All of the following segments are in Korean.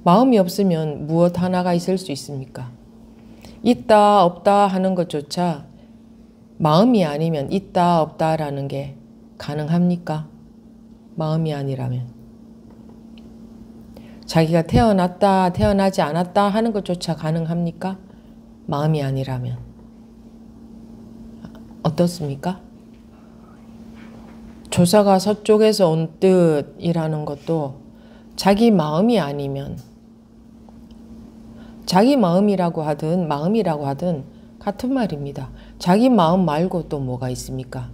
마음이 없으면 무엇 하나가 있을 수 있습니까? 있다 없다 하는 것조차 마음이 아니면 있다 없다라는 게 가능합니까? 마음이 아니라면. 자기가 태어났다 태어나지 않았다 하는 것조차 가능합니까? 마음이 아니라면. 어떻습니까? 조사가 서쪽에서 온 뜻이라는 것도 자기 마음이 아니면, 자기 마음이라고 하든 마음이라고 하든 같은 말입니다. 자기 마음 말고 또 뭐가 있습니까?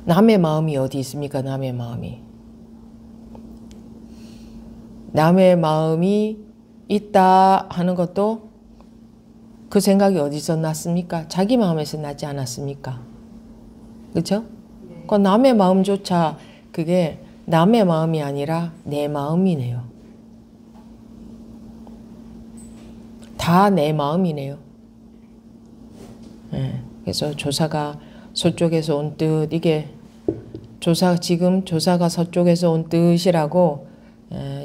남의 마음이 어디 있습니까? 남의 마음이. 남의 마음이 있다 하는 것도 그 생각이 어디서 났습니까? 자기 마음에서 나지 않았습니까? 그렇죠? 그 남의 마음조차 그게 남의 마음이 아니라 내 마음이네요. 다 내 마음이네요. 네, 그래서 조사가 서쪽에서 온 뜻, 이게 지금 조사가 서쪽에서 온 뜻이라고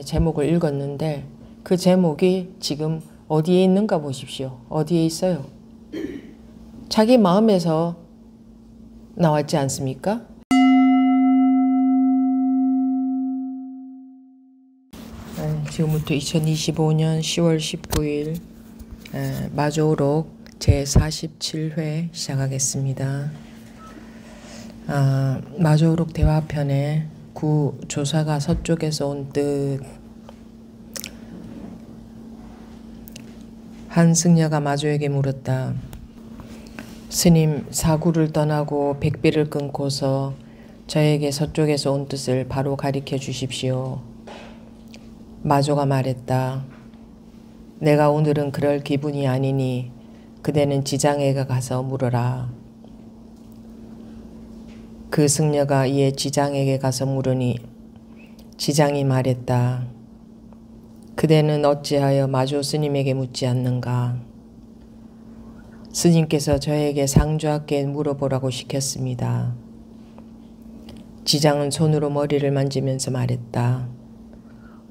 제목을 읽었는데 그 제목이 지금 어디에 있는가 보십시오. 어디에 있어요? 자기 마음에서 나왔지 않습니까? 지금부터 2025년 10월 19일 마조록 제47회 시작하겠습니다. 마조록 대화편에 조사가 서쪽에서 온 뜻. 한 승려가 마조에게 물었다. 스님, 사구를 떠나고 백비를 끊고서 저에게 서쪽에서 온 뜻을 바로 가리켜 주십시오. 마조가 말했다. 내가 오늘은 그럴 기분이 아니니 그대는 지장에게 가서 물어라. 그 승려가 이에 지장에게 가서 물으니 지장이 말했다. 그대는 어찌하여 마조 스님에게 묻지 않는가? 스님께서 저에게 상주하게 물어보라고 시켰습니다. 지장은 손으로 머리를 만지면서 말했다.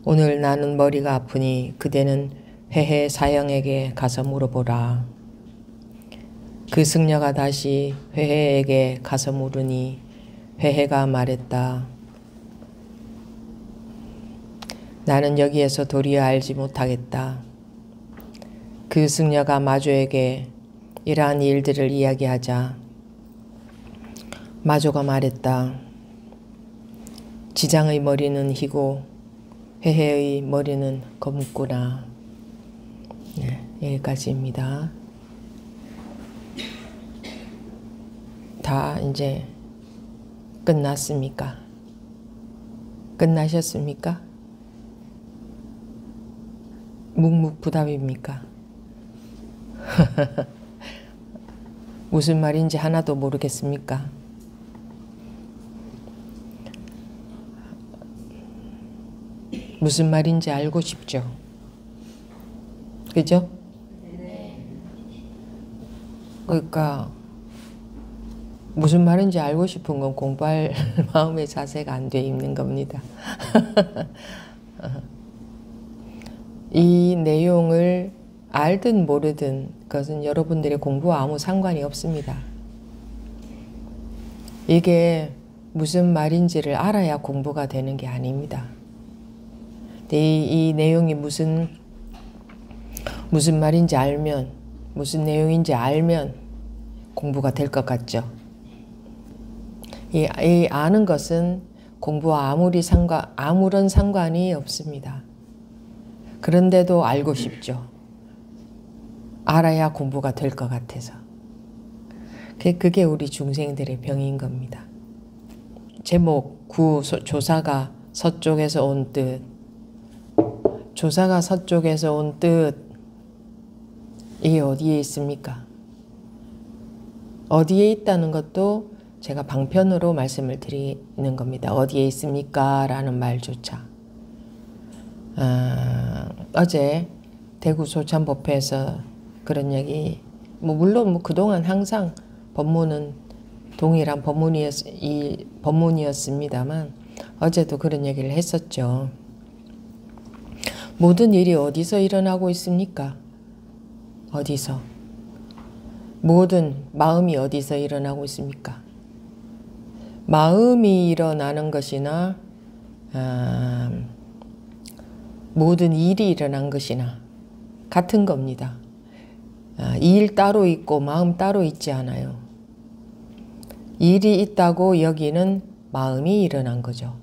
오늘 나는 머리가 아프니 그대는 회해 사형에게 가서 물어보라. 그 승려가 다시 회해에게 가서 물으니 회해가 말했다. 나는 여기에서 도리어 알지 못하겠다. 그 승려가 마조에게 이러한 일들을 이야기하자 마조가 말했다. 지장의 머리는 희고 회해의 머리는 검구나. 네, 여기까지입니다. 다 이제 끝났습니까? 끝나셨습니까? 묵묵부답입니까? 무슨 말인지 하나도 모르겠습니까? 무슨 말인지 알고 싶죠? 그죠? 그러니까 무슨 말인지 알고 싶은 건 공부할 마음의 자세가 안 돼 있는 겁니다. 이 내용을 알든 모르든 그것은 여러분들의 공부와 아무 상관이 없습니다. 이게 무슨 말인지를 알아야 공부가 되는 게 아닙니다. 이 내용이 무슨 말인지 알면, 무슨 내용인지 알면 공부가 될 것 같죠. 이 아는 것은 공부와 아무런 상관이 없습니다. 그런데도 알고 싶죠. 알아야 공부가 될 것 같아서. 그게 우리 중생들의 병인 겁니다. 제목 조사가 서쪽에서 온 뜻. 조사가 서쪽에서 온 뜻. 이게 어디에 있습니까? 어디에 있다는 것도 제가 방편으로 말씀을 드리는 겁니다. 어디에 있습니까? 라는 말조차. 어제 대구 소참법회에서 그런 얘기, 물론 그동안 항상 법문은 동일한 법문이었습니다만 어제도 그런 얘기를 했었죠. 모든 일이 어디서 일어나고 있습니까? 어디서? 모든 마음이 어디서 일어나고 있습니까? 마음이 일어나는 것이나 모든 일이 일어난 것이나 같은 겁니다. 일 따로 있고 마음 따로 있지 않아요. 일이 있다고 여기는 마음이 일어난 거죠.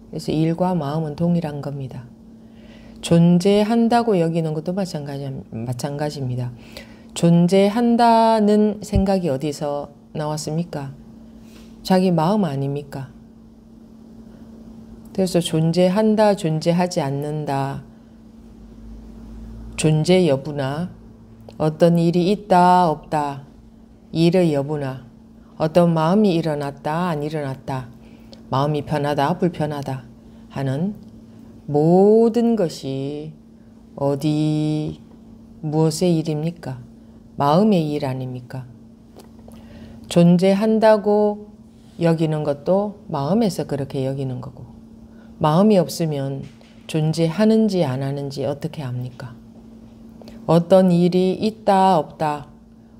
그래서 일과 마음은 동일한 겁니다. 존재한다고 여기는 것도 마찬가지입니다. 존재한다는 생각이 어디서 나왔습니까? 자기 마음 아닙니까? 그래서 존재한다, 존재하지 않는다, 존재 여부나 어떤 일이 있다, 없다, 일의 여부나 어떤 마음이 일어났다, 안 일어났다, 마음이 편하다, 불편하다 하는 모든 것이 무엇의 일입니까? 마음의 일 아닙니까? 존재한다고 여기는 것도 마음에서 그렇게 여기는 거고, 마음이 없으면 존재하는지 안 하는지 어떻게 압니까? 어떤 일이 있다, 없다,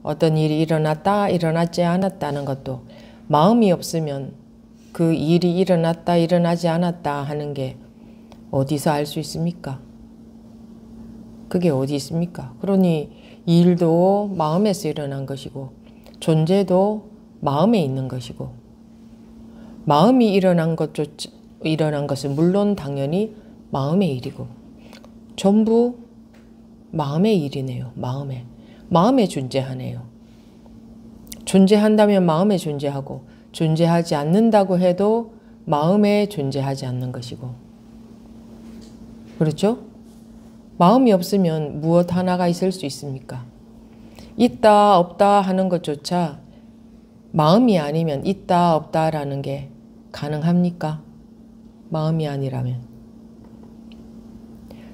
어떤 일이 일어났다, 일어나지 않았다는 것도 마음이 없으면 그 일이 일어났다, 일어나지 않았다 하는 게 어디서 알 수 있습니까? 그게 어디 있습니까? 그러니 일도 마음에서 일어난 것이고 존재도 마음에 있는 것이고, 마음이 일어난 것은 물론 당연히 마음의 일이고 전부 마음의 일이네요. 마음에 존재하네요. 존재한다면 마음에 존재하고, 존재하지 않는다고 해도 마음에 존재하지 않는 것이고, 그렇죠? 마음이 없으면 무엇 하나가 있을 수 있습니까? 있다 없다 하는 것조차 마음이 아니면 있다 없다라는 게 가능합니까? 마음이 아니라면.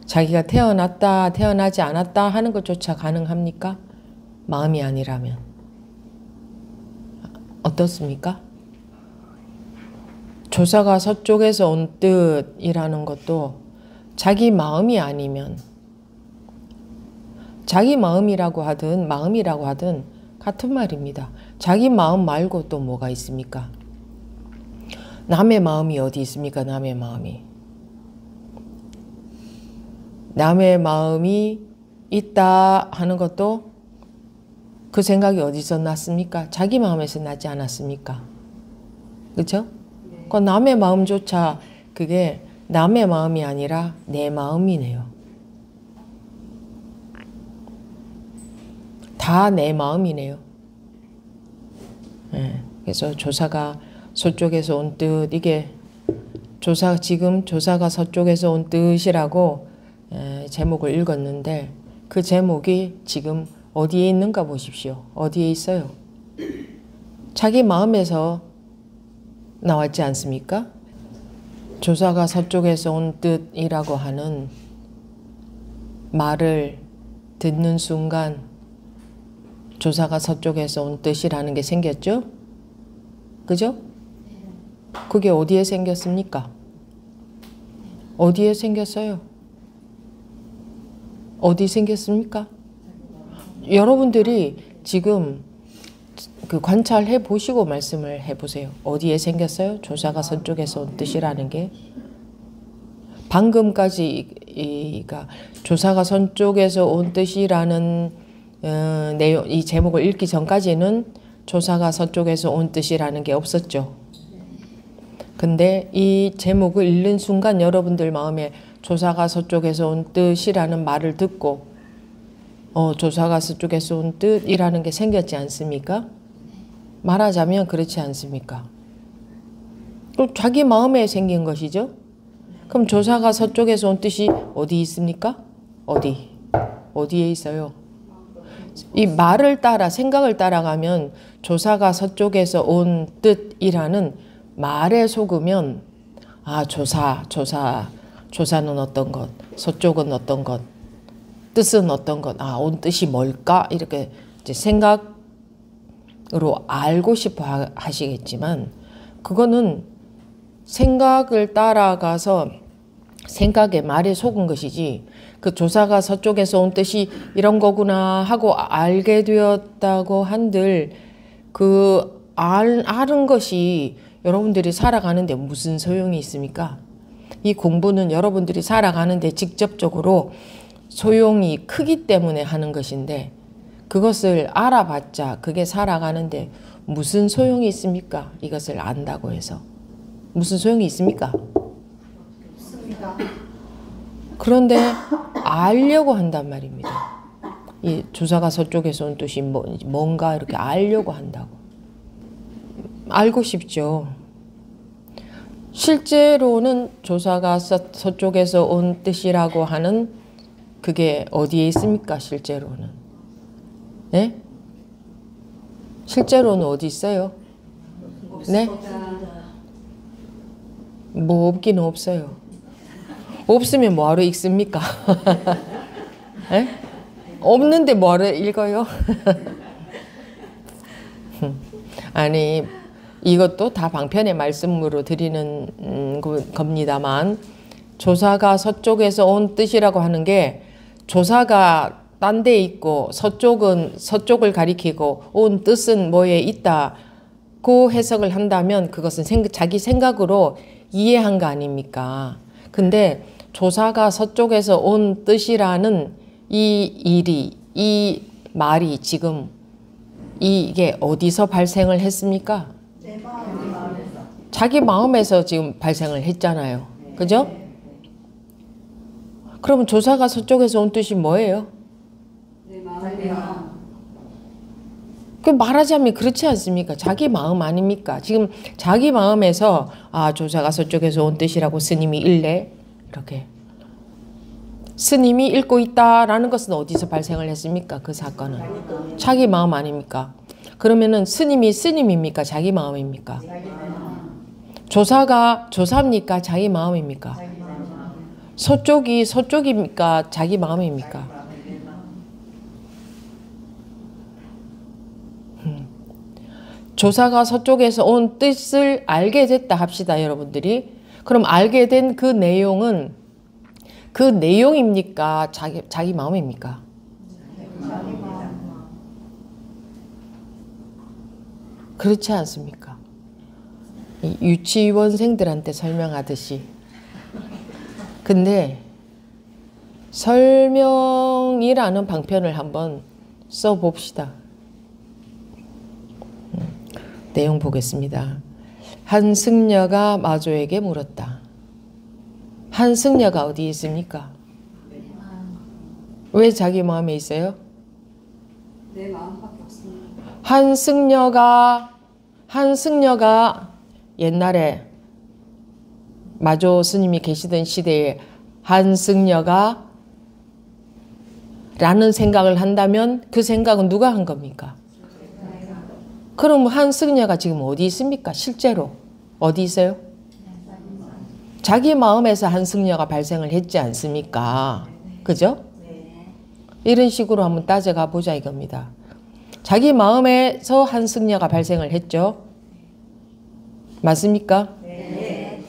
자기가 태어났다 태어나지 않았다 하는 것조차 가능합니까? 마음이 아니라면. 어떻습니까? 조사가 서쪽에서 온 뜻이라는 것도 자기 마음이 아니면, 자기 마음이라고 하든 마음이라고 하든 같은 말입니다. 자기 마음 말고 또 뭐가 있습니까? 남의 마음이 어디 있습니까? 남의 마음이. 남의 마음이 있다 하는 것도 그 생각이 어디서 났습니까? 자기 마음에서 나지 않았습니까? 그렇죠? 그 남의 마음조차 그게 남의 마음이 아니라 내 마음이네요. 다 내 마음이네요. 네. 그래서 조사가 서쪽에서 온 뜻, 이게 지금 조사가 서쪽에서 온 뜻이라고 제목을 읽었는데, 그 제목이 지금 어디에 있는가 보십시오. 어디에 있어요? 자기 마음에서 나왔지 않습니까? 조사가 서쪽에서 온 뜻이라고 하는 말을 듣는 순간 조사가 서쪽에서 온 뜻이라는 게 생겼죠? 그죠? 그게 어디에 생겼습니까? 어디에 생겼어요? 어디 생겼습니까? 여러분들이 지금 그 관찰해 보시고 말씀을 해 보세요. 어디에 생겼어요? 조사가 서쪽에서 온 뜻이라는 게. 방금까지 조사가 서쪽에서 온 뜻이라는 내용, 이 제목을 읽기 전까지는 조사가 서쪽에서 온 뜻이라는 게 없었죠. 근데 이 제목을 읽는 순간 여러분들 마음에 조사가 서쪽에서 온 뜻이라는 말을 듣고 조사가 서쪽에서 온 뜻이라는 게 생겼지 않습니까? 말하자면 그렇지 않습니까? 자기 마음에 생긴 것이죠. 그럼 조사가 서쪽에서 온 뜻이 어디 있습니까? 어디에 있어요? 이 말을 따라, 생각을 따라가면 조사가 서쪽에서 온 뜻이라는 말에 속으면, 조사는 어떤 것, 서쪽은 어떤 것, 뜻은 어떤 것, 온 뜻이 뭘까? 이렇게 이제 생각으로 알고 싶어 하시겠지만, 그거는 생각을 따라가서 생각에 말에 속은 것이지 그 조사가 서쪽에서 온 뜻이 이런 거구나 하고 알게 되었다고 한들 그 아는 것이 여러분들이 살아가는데 무슨 소용이 있습니까? 이 공부는 여러분들이 살아가는데 직접적으로 소용이 크기 때문에 하는 것인데 그것을 알아봤자 그게 살아가는데 무슨 소용이 있습니까? 이것을 안다고 해서 무슨 소용이 있습니까? 없습니다. 그런데 알려고 한단 말입니다. 이 조사가 서쪽에서 온 뜻이 뭔가 이렇게 알려고 한다고. 알고 싶죠. 실제로는 조사가 서쪽에서 온 뜻이라고 하는 그게 어디에 있습니까? 실제로는. 네? 실제로는 어디 있어요? 네? 뭐 없기는 없어요. 없으면 뭐하러 읽습니까? 네? 없는데 뭐하러 읽어요? 아니 이것도 다 방편의 말씀으로 드리는 겁니다만 조사가 서쪽에서 온 뜻이라고 하는 게 조사가 딴 데 있고 서쪽은 서쪽을 가리키고 온 뜻은 뭐에 있다고 해석을 한다면 그것은 자기 생각으로 이해한 거 아닙니까? 근데 조사가 서쪽에서 온 뜻이라는 이 말이 지금 이게 어디서 발생을 했습니까? 자기 마음에서 지금 발생을 했잖아요. 그죠? 그럼 조사가 서쪽에서 온 뜻이 뭐예요? 그 말하자면 그렇지 않습니까? 자기 마음 아닙니까? 지금 자기 마음에서 조사가 서쪽에서 온 뜻이라고 스님이 읽래? 이렇게. 스님이 읽고 있다라는 것은 어디서 발생을 했습니까? 그 사건은. 자기 마음 아닙니까? 그러면은 스님이 스님입니까? 자기 마음입니까? 조사가 조사입니까? 자기 마음입니까? 서쪽이 서쪽입니까? 자기 마음입니까? 조사가 서쪽에서 온 뜻을 알게 됐다 합시다, 여러분들이. 그럼 알게 된 그 내용은 그 내용입니까? 자기 마음입니까? 그렇지 않습니까? 유치원생들한테 설명하듯이. 근데 설명이라는 방편을 한번 써봅시다. 내용 보겠습니다. 한 승려가 마조에게 물었다. 한 승려가 어디 있습니까? 왜 자기 마음에 있어요? 내 마음밖에 없습니다. 한 승려가 옛날에 마조 스님이 계시던 시대에 한 승려가 라는 생각을 한다면 그 생각은 누가 한 겁니까? 그럼 한 승려가 지금 어디 있습니까? 실제로 어디 있어요? 자기 마음에서 한 승려가 발생을 했지 않습니까? 그죠? 이런 식으로 한번 따져가 보자 이겁니다. 자기 마음에서 한 승려가 발생을 했죠? 맞습니까? 네.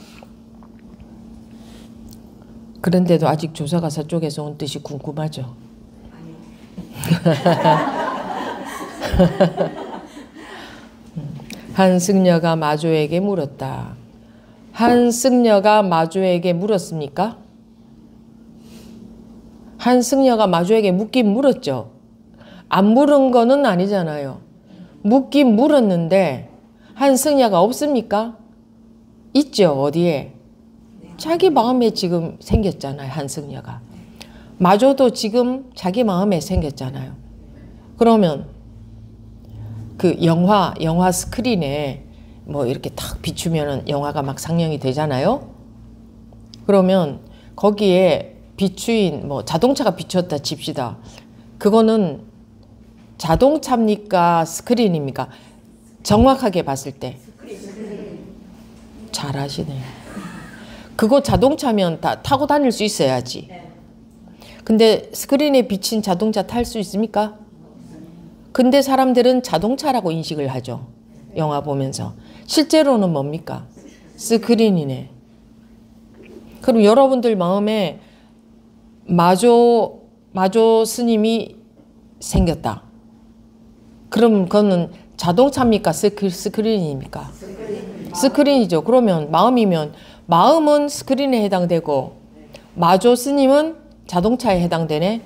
그런데도 아직 조사가 서쪽에서 온 뜻이 궁금하죠? 한 승려가 마조에게 물었다. 한 승려가 마조에게 물었습니까? 한 승려가 마조에게 묻긴 물었죠. 안 물은 거는 아니잖아요. 묻긴 물었는데 한 승려가 없습니까? 있죠. 어디에? 자기 마음에 지금 생겼잖아요. 한 승려가. 마조도 지금 자기 마음에 생겼잖아요. 그러면 그 영화 스크린에 뭐 이렇게 탁 비추면은 영화가 막 상영이 되잖아요. 그러면 거기에 비추인 뭐 자동차가 비추었다 칩시다. 그거는 자동차입니까? 스크린입니까? 정확하게 봤을 때. 잘하시네요. 그거 자동차면 다 타고 다닐 수 있어야지. 근데 스크린에 비친 자동차 탈 수 있습니까? 근데 사람들은 자동차라고 인식을 하죠. 영화 보면서. 실제로는 뭡니까? 스크린이네. 그럼 여러분들 마음에 마조 스님이 생겼다. 그럼 그거는 자동차입니까? 스크린입니까? 스크린이죠. 그러면 마음이면 마음은 스크린에 해당되고 마조 스님은 자동차에 해당되네.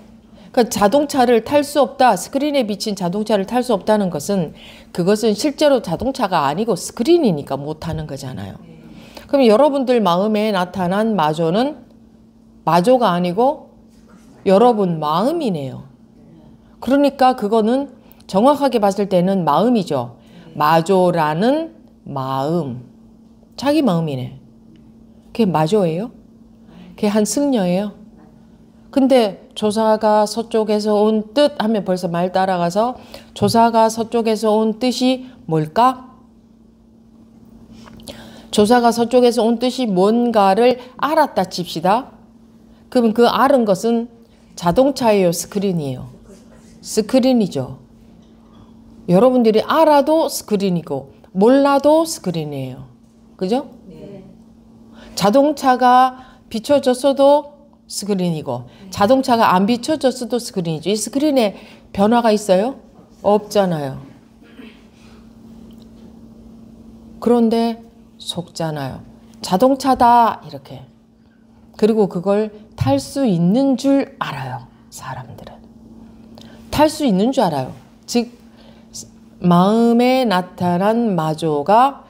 그러니까 자동차를 탈 수 없다. 스크린에 비친 자동차를 탈 수 없다는 것은 그것은 실제로 자동차가 아니고 스크린이니까 못하는 거잖아요. 그럼 여러분들 마음에 나타난 마조는 마조가 아니고 여러분 마음이네요. 그러니까 그거는 정확하게 봤을 때는 마음이죠. 마조라는 마음. 자기 마음이네. 그게 마조예요? 그게 한 승려예요? 근데 조사가 서쪽에서 온 뜻 하면 벌써 말 따라가서 조사가 서쪽에서 온 뜻이 뭘까? 조사가 서쪽에서 온 뜻이 뭔가를 알았다 칩시다. 그럼 그 알은 것은 자동차예요? 스크린이에요? 스크린이죠. 여러분들이 알아도 스크린이고 몰라도 스크린이에요. 그죠? 네. 자동차가 비춰졌어도 스크린이고 자동차가 안 비춰졌어도 스크린이죠. 이 스크린에 변화가 있어요? 없잖아요. 그런데 속잖아요. 자동차다 이렇게. 그리고 그걸 탈 수 있는 줄 알아요. 사람들은. 탈 수 있는 줄 알아요. 즉 마음에 나타난 마조가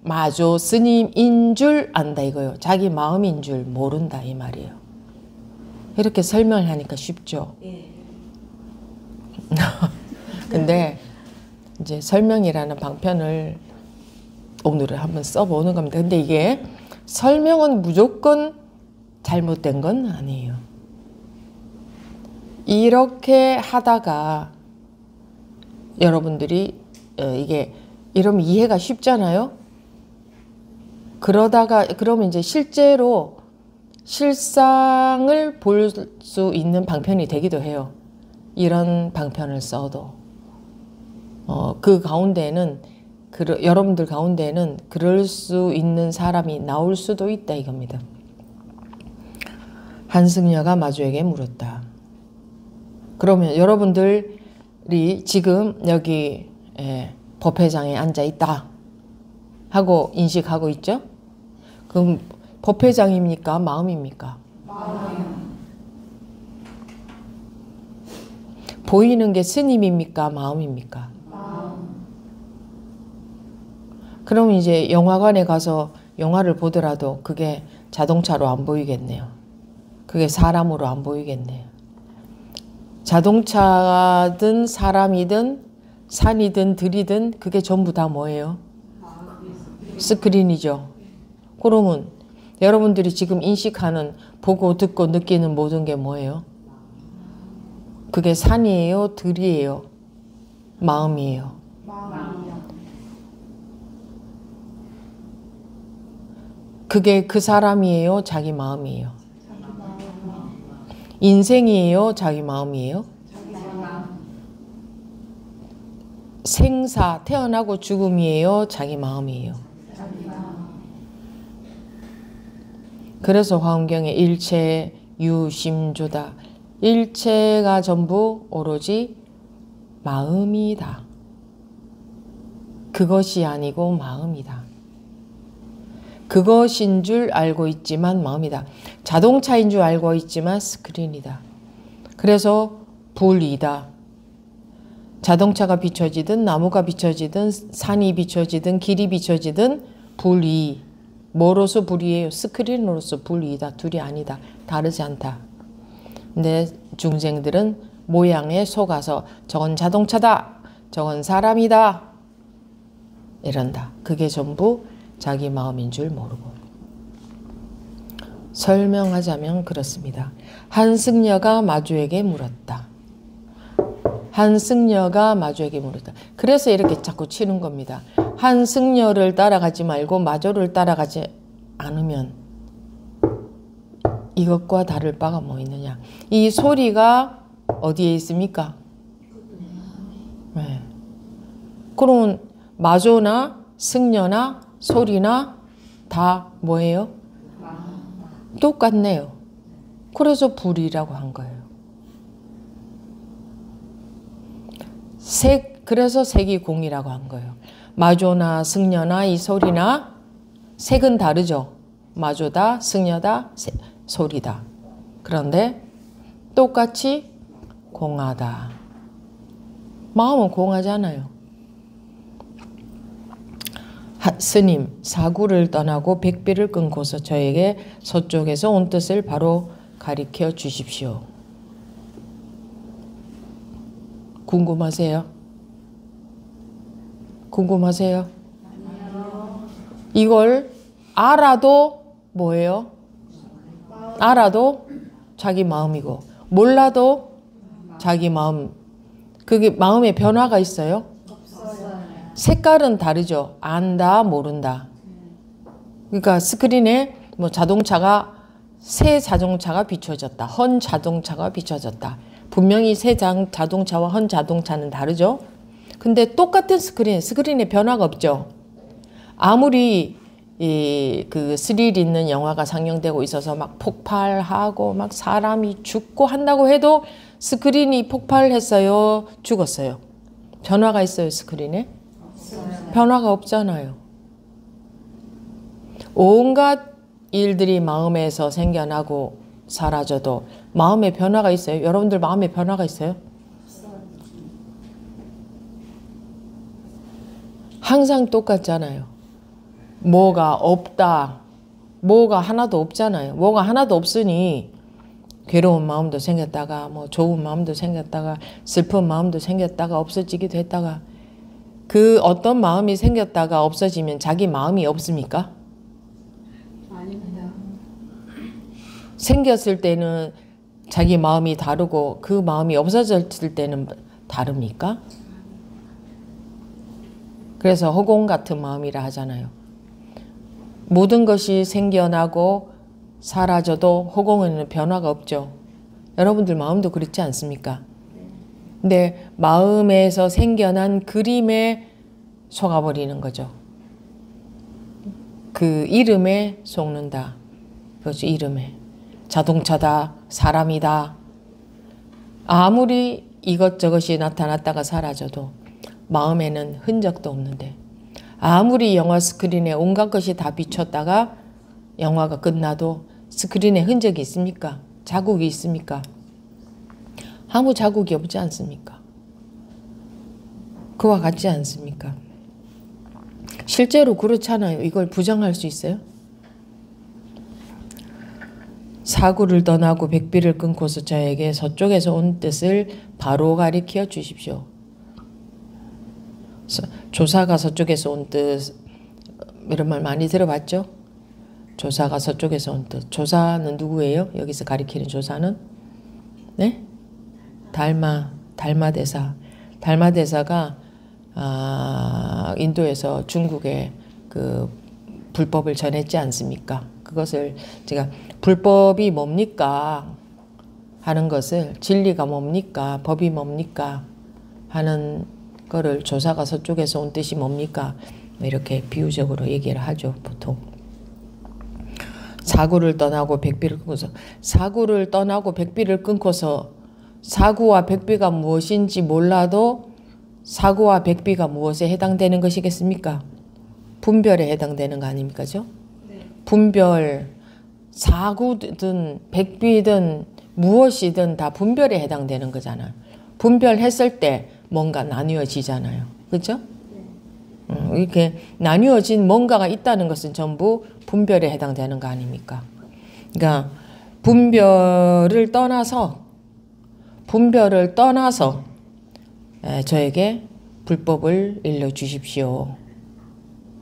마조 스님인 줄 안다 이거요. 자기 마음인 줄 모른다 이 말이에요. 이렇게 설명을 하니까 쉽죠. 근데 이제 설명이라는 방편을 오늘은 한번 써보는 겁니다. 근데 이게 설명은 무조건 잘못된 건 아니에요. 이렇게 하다가 여러분들이 이게 이러면 이해가 쉽잖아요. 그러면 이제 실제로 실상을 볼 수 있는 방편이 되기도 해요. 이런 방편을 써도 그 가운데는 여러분들 가운데는 그럴 수 있는 사람이 나올 수도 있다 이겁니다. 한승려가 마조에게 물었다. 그러면 여러분들이 지금 여기 법회장에 앉아 있다 하고 인식하고 있죠? 그럼 법회장입니까? 마음입니까? 마음이요. 보이는 게 스님입니까? 마음입니까? 마음. 그럼 이제 영화관에 가서 영화를 보더라도 그게 자동차로 안 보이겠네요. 그게 사람으로 안 보이겠네요. 자동차든 사람이든 산이든 들이든 그게 전부 다 뭐예요? 스크린이죠. 그러면 여러분들이 지금 인식하는 보고 듣고 느끼는 모든 게 뭐예요? 그게 산이에요? 들이에요? 마음이에요? 그게 그 사람이에요? 자기 마음이에요? 인생이에요? 자기 마음이에요? 생사, 태어나고 죽음이에요? 자기 마음이에요? 그래서 화엄경에 일체 유심조다. 일체가 전부 오로지 마음이다. 그것이 아니고 마음이다. 그것인 줄 알고 있지만 마음이다. 자동차인 줄 알고 있지만 스크린이다. 그래서 불이다. 자동차가 비춰지든 나무가 비춰지든 산이 비춰지든 길이 비춰지든 불이. 뭐로서 불이에요? 스크린으로서 불이다. 둘이 아니다. 다르지 않다. 근데 중생들은 모양에 속아서 저건 자동차다. 저건 사람이다. 이런다. 그게 전부 자기 마음인 줄 모르고. 설명하자면 그렇습니다. 한승려가 마주에게 물었다. 한승려가 마주에게 물었다. 그래서 이렇게 자꾸 치는 겁니다. 한승려를 따라가지 말고 마조를 따라가지 않으면 이것과 다를 바가 뭐 있느냐. 이 소리가 어디에 있습니까? 네. 그러면 마조나 승려나 소리나 다 뭐예요? 똑같네요. 그래서 불이라고 한 거예요. 그래서 색이 공이라고 한 거예요. 마조나 승려나 이 소리나 색은 다르죠. 마조다, 승려다, 소리다. 그런데 똑같이 공하다. 마음은 공하잖아요. 스님, 사구를 떠나고 백비를 끊고서 저에게 서쪽에서 온 뜻을 바로 가리켜 주십시오. 궁금하세요? 궁금하세요? 이걸 알아도 뭐예요? 알아도 자기 마음이고 몰라도 자기 마음. 그게 마음에 변화가 있어요? 색깔은 다르죠. 안다, 모른다. 그러니까 스크린에 뭐 새 자동차가 비춰졌다. 헌 자동차가 비춰졌다. 분명히 새 자동차와 헌 자동차는 다르죠. 근데 똑같은 스크린에 변화가 없죠. 아무리 그 스릴 있는 영화가 상영되고 있어서 막 폭발하고 막 사람이 죽고 한다고 해도 스크린이 폭발했어요? 죽었어요? 변화가 있어요, 스크린에? 변화가 없잖아요. 온갖 일들이 마음에서 생겨나고 사라져도 마음에 변화가 있어요? 여러분들 마음에 변화가 있어요? 항상 똑같잖아요. 뭐가 없다. 뭐가 하나도 없잖아요. 뭐가 하나도 없으니 괴로운 마음도 생겼다가 뭐 좋은 마음도 생겼다가 슬픈 마음도 생겼다가 없어지기도 했다가 그 어떤 마음이 생겼다가 없어지면 자기 마음이 없습니까? 아닙니다. 생겼을 때는 자기 마음이 다르고 그 마음이 없어졌을 때는 다릅니까? 그래서 허공 같은 마음이라 하잖아요. 모든 것이 생겨나고 사라져도 허공에는 변화가 없죠. 여러분들 마음도 그렇지 않습니까? 근데 마음에서 생겨난 그림에 속아버리는 거죠. 그 이름에 속는다. 그렇죠. 이름에. 자동차다. 사람이다. 아무리 이것저것이 나타났다가 사라져도 마음에는 흔적도 없는데 아무리 영화 스크린에 온갖 것이 다 비쳤다가 영화가 끝나도 스크린에 흔적이 있습니까? 자국이 있습니까? 아무 자국이 없지 않습니까? 그와 같지 않습니까? 실제로 그렇잖아요. 이걸 부정할 수 있어요? 사구를 떠나고 백비를 끊고서 저에게 서쪽에서 온 뜻을 바로 가리켜 주십시오. 조사가 서쪽에서 온 뜻, 이런 말 많이 들어봤죠? 조사가 서쪽에서 온 뜻. 조사는 누구예요? 여기서 가리키는 조사는? 네? 달마대사. 달마대사가 인도에서 중국에 그 불법을 전했지 않습니까? 그것을 제가 불법이 뭡니까? 하는 것을 진리가 뭡니까? 법이 뭡니까? 하는 거를 조사가 서쪽에서 온 뜻이 뭡니까? 이렇게 비유적으로 얘기를 하죠, 보통. 사구를 떠나고 백비를 끊고서 사구를 떠나고 백비를 끊고서 사구와 백비가 무엇인지 몰라도 사구와 백비가 무엇에 해당되는 것이겠습니까? 분별에 해당되는 거 아닙니까? 네. 분별, 사구든 백비든 무엇이든 다 분별에 해당되는 거잖아요. 분별했을 때 뭔가 나뉘어지잖아요. 그렇죠? 이렇게 나뉘어진 뭔가가 있다는 것은 전부 분별에 해당되는 거 아닙니까? 그러니까 분별을 떠나서 저에게 불법을 일러주십시오.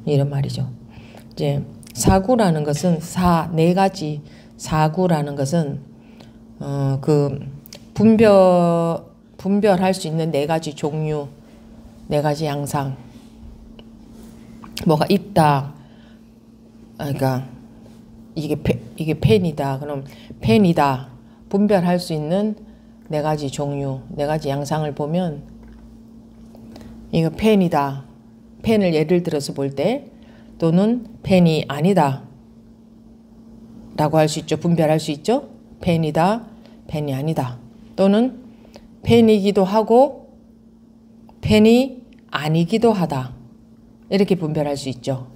이런 말이죠. 이제 사구라는 것은 네 가지 사구라는 것은 그 분별할 수 있는 네 가지 종류, 네 가지 양상. 뭐가 있다. 그러니까 이게 펜이다. 그럼 펜이다. 분별할 수 있는 네 가지 종류, 네 가지 양상을 보면 이거 펜이다. 펜을 예를 들어서 볼 때 또는 펜이 아니다. 라고 할 수 있죠. 분별할 수 있죠. 펜이다, 펜이 아니다. 또는 펜이기도 하고 펜이 아니기도 하다. 이렇게 분별할 수 있죠.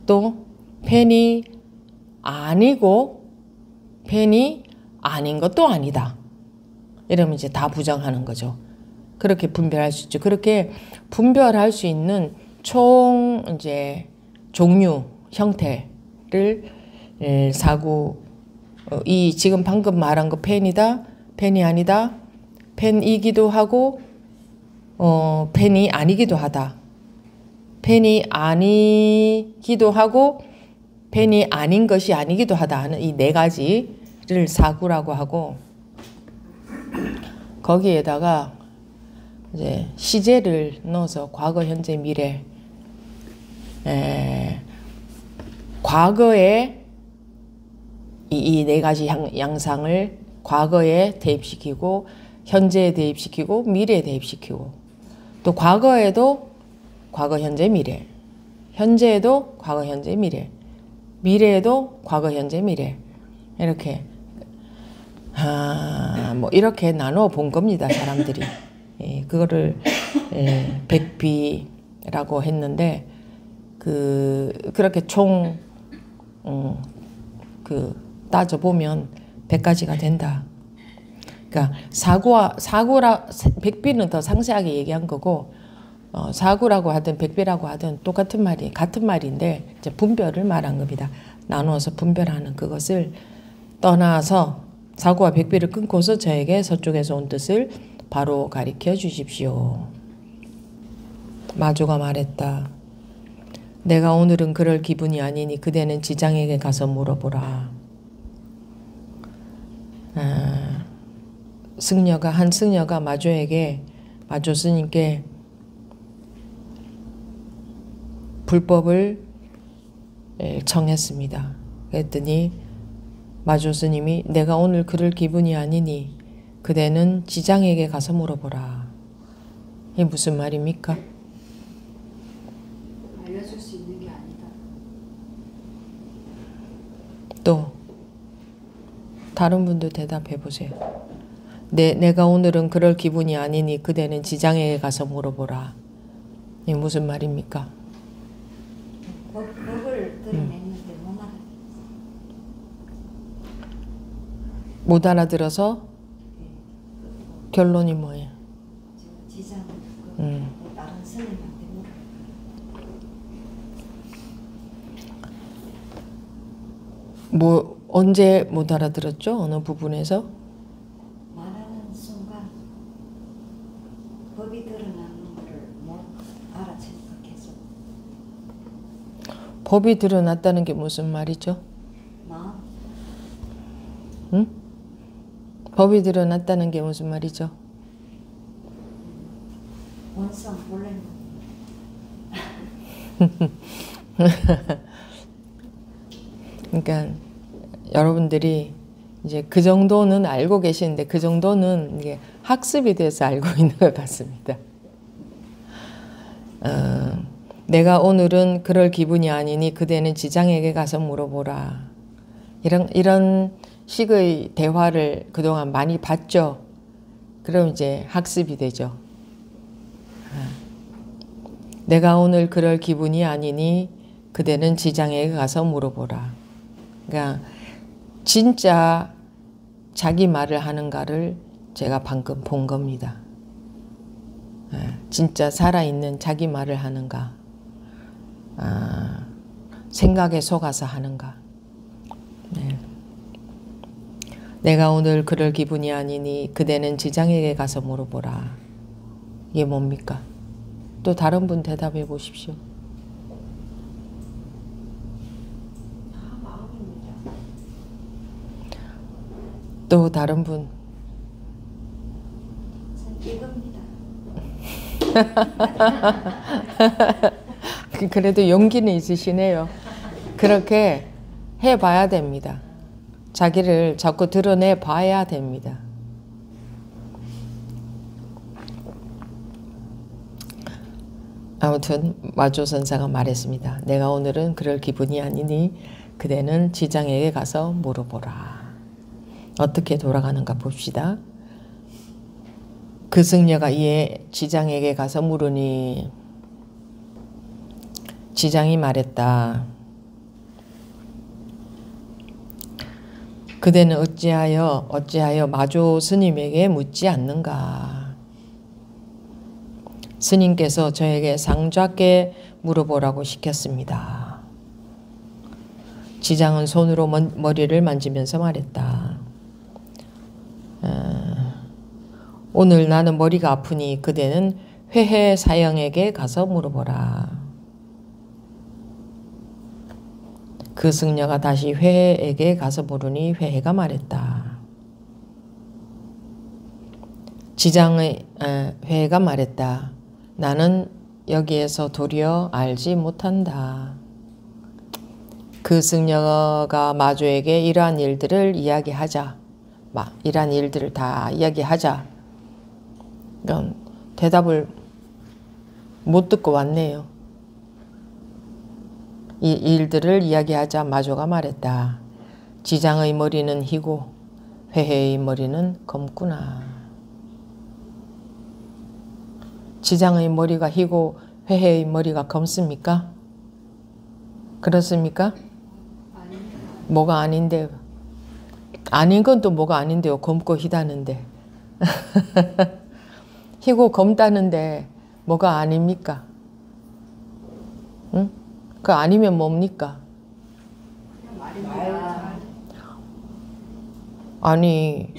또 펜이 아니고 펜이 아닌 것도 아니다. 이러면 이제 다 부정하는 거죠. 그렇게 분별할 수 있죠. 그렇게 분별할 수 있는 총 이제 종류, 형태를 사고, 이 지금 방금 말한 거 펜이다, 펜이 아니다, 펜이기도 하고 펜이 아니기도 하다. 펜이 아니기도 하고 펜이 아닌 것이 아니기도 하다 하는 이 네 가지를 사구라고 하고, 거기에다가 이제 시제를 넣어서 과거, 현재, 미래, 과거에 이 네 가지 양상을 과거에 대입시키고 현재에 대입시키고 미래에 대입시키고, 또 과거에도 과거, 현재, 미래, 현재에도 과거, 현재, 미래, 미래에도 과거, 현재, 미래, 이렇게 뭐 이렇게 나눠 본 겁니다, 사람들이. 그거를 백비라고 했는데, 그렇게 총 따져 보면 100가지가 된다. 그러니까 백비는 더 상세하게 얘기한 거고, 사구라고 하든 백비라고 하든 똑같은 말이 같은 말인데 이제 분별을 말한 겁니다. 나누어서 분별하는 그것을 떠나서 사구와 백비를 끊고서 저에게 서쪽에서 온 뜻을 바로 가리켜 주십시오. 마주가 말했다. 내가 오늘은 그럴 기분이 아니니 그대는 지장에게 가서 물어보라. 한 승려가 마조 스님께 불법을 청했습니다. 그랬더니 마조 스님이 내가 오늘 그럴 기분이 아니니 그대는 지장에게 가서 물어보라. 이게 무슨 말입니까? 알려줄 수 있는 게 아니다. 또 다른 분도 대답해 보세요. 내가 오늘은 그럴 기분이 아니니 그대는 지장에게 가서 물어보라. 이게 무슨 말입니까? 법을 드러냈는데 못 알아들어서 결론이 뭐예요? 지장을 다른 스님한테 물어. 뭐 언제 못 알아들었죠? 어느 부분에서? 말하는 순간 법이 드러나는 것을 못 알아채니까 계속. 법이 드러났다는 게 무슨 말이죠? 마음. 응? 법이 드러났다는 게 무슨 말이죠? 원성 본래. 그러니까 여러분들이 이제 그 정도는 알고 계시는데 그 정도는 이게 학습이 돼서 알고 있는 것 같습니다. 내가 오늘은 그럴 기분이 아니니 그대는 지장에게 가서 물어보라. 이런 식의 대화를 그동안 많이 봤죠. 그럼 이제 학습이 되죠. 내가 오늘 그럴 기분이 아니니 그대는 지장에게 가서 물어보라. 그러니까 진짜 자기 말을 하는가를 제가 방금 본 겁니다. 진짜 살아있는 자기 말을 하는가, 생각에 속아서 하는가. 네. 내가 오늘 그럴 기분이 아니니 그대는 지장에게 가서 물어보라. 이게 뭡니까? 또 다른 분 대답해 보십시오. 마음입니다. 또 다른 분. 이겁니다. 그래도 용기는 있으시네요. 그렇게 해봐야 됩니다. 자기를 자꾸 드러내 봐야 됩니다. 아무튼 마조 선사가 말했습니다. 내가 오늘은 그럴 기분이 아니니 그대는 지장에게 가서 물어보라. 어떻게 돌아가는가 봅시다. 그 승려가 이에 지장에게 가서 물으니 지장이 말했다. 그대는 어찌하여 마조 스님에게 묻지 않는가? 스님께서 저에게 상좌께 물어보라고 시켰습니다. 지장은 손으로 머리를 만지면서 말했다. 오늘 나는 머리가 아프니 그대는 회해 사형에게 가서 물어보라. 그 승려가 다시 회해에게 가서 물으니 회해가 말했다. 회해가 말했다. 나는 여기에서 도리어 알지 못한다. 그 승려가 마조에게 이러한 일들을 이야기하자. 이러한 일들을 다 이야기하자. 그러니까 대답을 못 듣고 왔네요. 이 일들을 이야기하자 마조가 말했다. 지장의 머리는 희고 회해의 머리는 검구나. 지장의 머리가 희고 회해의 머리가 검습니까? 그렇습니까? 뭐가 아닌데. 아닌 건 또 뭐가 아닌데요. 검고 희다는데. 희고 검다는데 뭐가 아닙니까? 응? 그 아니면 뭡니까? 아니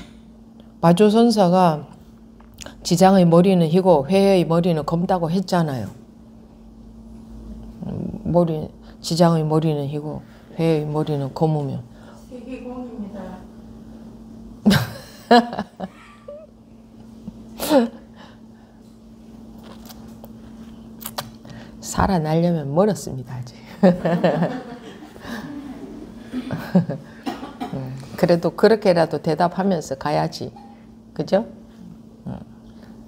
마조선사가 지장의 머리는 희고 회의 머리는 검다고 했잖아요. 지장의 머리는 희고 회의 머리는 검으면 세계공입니다. 살아나려면 멀었습니다. 아직. 그래도 그렇게라도 대답하면서 가야지. 그죠?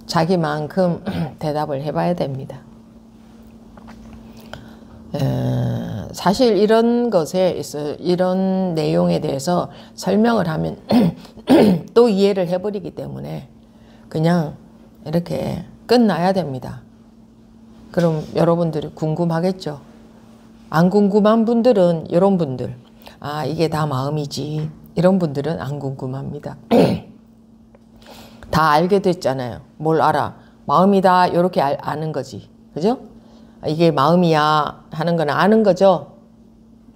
자기만큼 대답을 해봐야 됩니다. 사실 이런 것에 있어 이런 내용에 대해서 설명을 하면 또 이해를 해버리기 때문에 그냥 이렇게 끝나야 됩니다. 그럼 여러분들이 궁금하겠죠? 안 궁금한 분들은 이런 분들, 아 이게 다 마음이지, 이런 분들은 안 궁금합니다. 다 알게 됐잖아요. 뭘 알아? 마음이다 이렇게 아는 거지. 그죠? 이게 마음이야 하는 건 아는 거죠?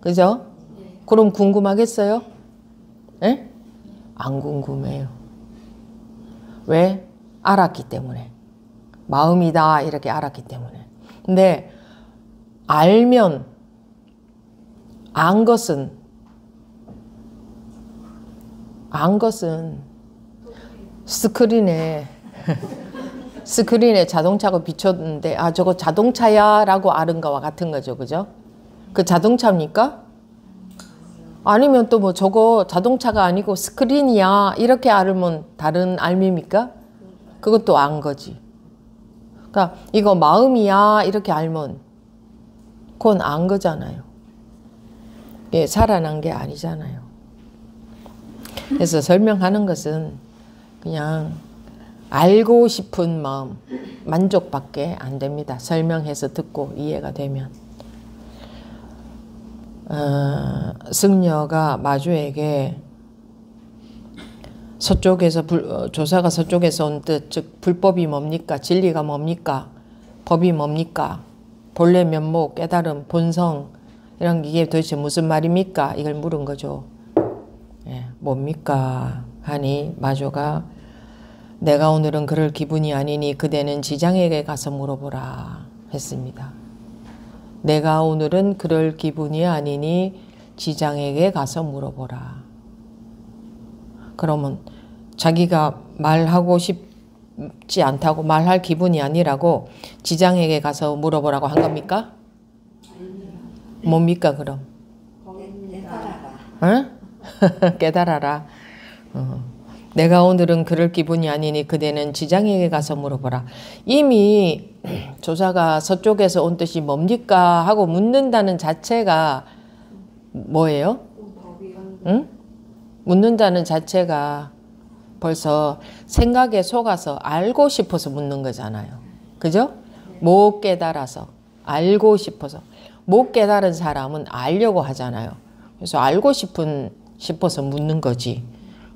그죠? 네. 그럼 궁금하겠어요? 예? 안 궁금해요. 왜? 알았기 때문에. 마음이다 이렇게 알았기 때문에. 근데 알면 안 것은 스크린에 자동차가 비쳤는데 아 저거 자동차야 라고 아는 거와 같은 거죠. 그죠? 그 자동차입니까? 아니면 또 뭐 저거 자동차가 아니고 스크린이야 이렇게 알면 다른 알미입니까? 그것도 안 거지. 그러니까 이거 마음이야 이렇게 알면 그건 안 거잖아요. 이게 살아난 게 아니잖아요. 그래서 설명하는 것은 그냥 알고 싶은 마음, 만족밖에 안 됩니다. 설명해서 듣고 이해가 되면. 승려가 마주에게 조사가 서쪽에서 온 뜻, 즉 불법이 뭡니까? 진리가 뭡니까? 법이 뭡니까? 본래 면목, 깨달음, 본성 이런 게 이게 도대체 무슨 말입니까? 이걸 물은 거죠. 예, 뭡니까? 하니 마조가 내가 오늘은 그럴 기분이 아니니 그대는 지장에게 가서 물어보라 했습니다. 내가 오늘은 그럴 기분이 아니니 지장에게 가서 물어보라. 그러면 자기가 말하고 싶지 않다고 말할 기분이 아니라고 지장에게 가서 물어보라고 한 겁니까? 뭡니까 그럼? 깨달아라. 깨달아라. 내가 오늘은 그럴 기분이 아니니 그대는 지장에게 가서 물어보라. 이미 조사가 서쪽에서 온 뜻이 뭡니까 하고 묻는다는 자체가 뭐예요? 응? 묻는다는 자체가 벌써 생각에 속아서 알고 싶어서 묻는 거잖아요. 그죠? 못 깨달아서 알고 싶어서. 못 깨달은 사람은 알려고 하잖아요. 그래서 알고 싶어서 묻는 거지.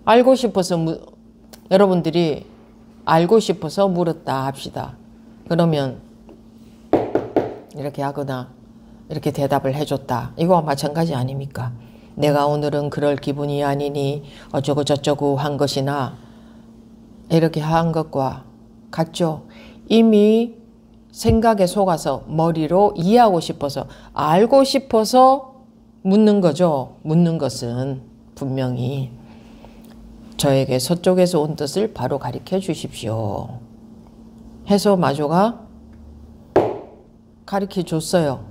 알고 싶어서 여러분들이 알고 싶어서 물었다 합시다. 그러면 이렇게 하거나 이렇게 대답을 해줬다. 이거와 마찬가지 아닙니까? 내가 오늘은 그럴 기분이 아니니 어쩌고 저쩌고 한 것이나 이렇게 한 것과 같죠. 이미 생각에 속아서 머리로 이해하고 싶어서 알고 싶어서 묻는 거죠. 묻는 것은 분명히 저에게 서쪽에서 온 뜻을 바로 가르쳐 주십시오 해서 마조가 가르쳐 줬어요.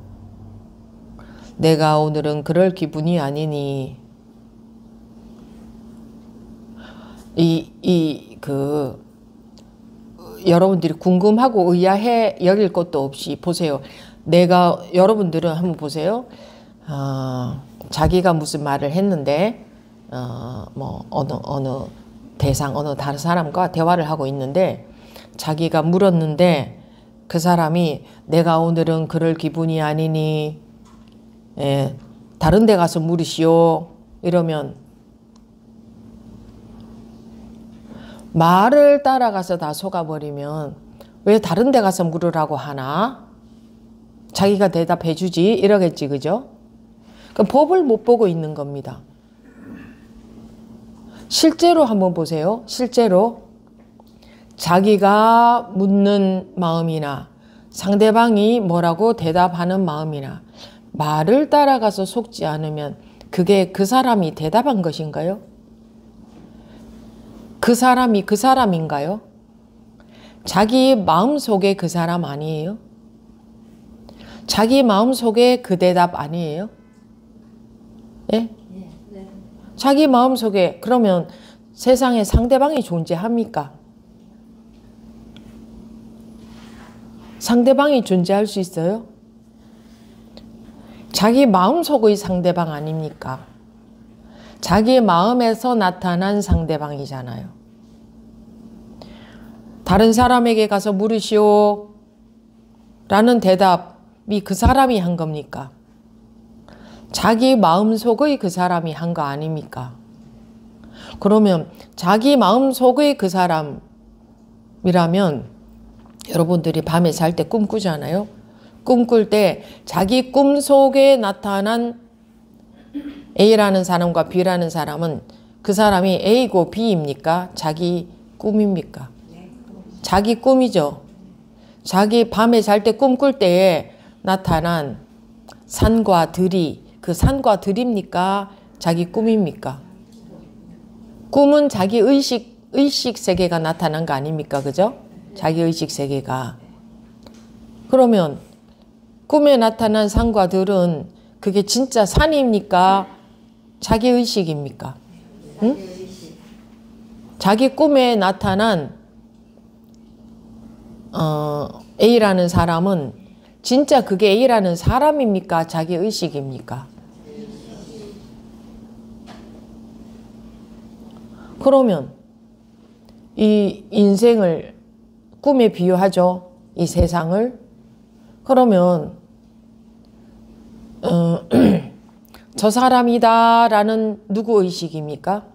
내가 오늘은 그럴 기분이 아니니 여러분들이 궁금하고 의아해 여길 것도 없이 보세요. 여러분들은 한번 보세요. 자기가 무슨 말을 했는데 어느 다른 사람과 대화를 하고 있는데 자기가 물었는데 그 사람이 내가 오늘은 그럴 기분이 아니니 다른 데 가서 물으시오 이러면 말을 따라가서 다 속아버리면 왜 다른 데 가서 물으라고 하나? 자기가 대답해 주지 이러겠지, 그죠? 그럼 법을 못 보고 있는 겁니다. 실제로 한번 보세요. 실제로 자기가 묻는 마음이나 상대방이 뭐라고 대답하는 마음이나 말을 따라가서 속지 않으면 그게 그 사람이 대답한 것인가요? 그 사람이 그 사람인가요? 자기 마음속에 그 사람 아니에요? 자기 마음속에 그 대답 아니에요? 예? 네. 자기 마음속에 그러면 세상에 상대방이 존재합니까? 상대방이 존재할 수 있어요? 자기 마음속의 상대방 아닙니까? 자기 마음에서 나타난 상대방이잖아요. 다른 사람에게 가서 물으시오 라는 대답이 그 사람이 한 겁니까? 자기 마음속의 그 사람이 한 거 아닙니까? 그러면 자기 마음속의 그 사람이라면 여러분들이 밤에 잘 때 꿈꾸잖아요. 꿈꿀 때 자기 꿈속에 나타난 A라는 사람과 B라는 사람은 그 사람이 A고 B입니까? 자기 꿈입니까? 자기 꿈이죠. 자기 밤에 잘 때 꿈꿀 때에 나타난 산과 들이 그 산과 들입니까? 자기 꿈입니까? 꿈은 자기 의식 세계가 나타난 거 아닙니까? 그죠? 자기 의식 세계가. 그러면 꿈에 나타난 산과 들은 그게 진짜 산입니까? 자기 의식입니까? 응? 자기 꿈에 나타난 A라는 사람은 진짜 그게 A라는 사람입니까? 자기 의식입니까? 그러면 이 인생을 꿈에 비유하죠. 이 세상을. 그러면 저 사람이다 라는 누구 의식입니까?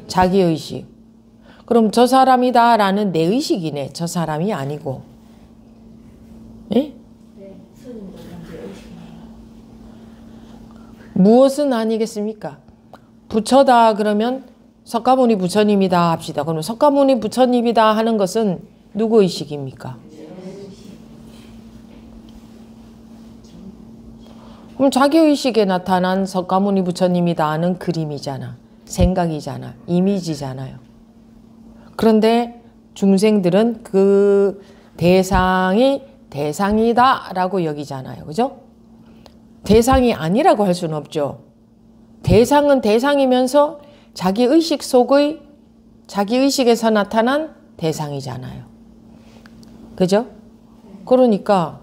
자기 의식. 그럼 저 사람이다 라는 내 의식이네. 저 사람이 아니고. 예? 무엇은 아니겠습니까? 부처다 그러면 석가모니 부처님이다 합시다. 그러면 석가모니 부처님이다 하는 것은 누구 의식입니까? 그럼 자기의식에 나타난 석가모니 부처님이다 하는 그림이잖아. 생각이잖아. 이미지잖아요. 그런데 중생들은 그 대상이 대상이다 라고 여기잖아요. 그죠? 대상이 아니라고 할 수는 없죠. 대상은 대상이면서 자기의식 속의 자기의식에서 나타난 대상이잖아요. 그죠? 그러니까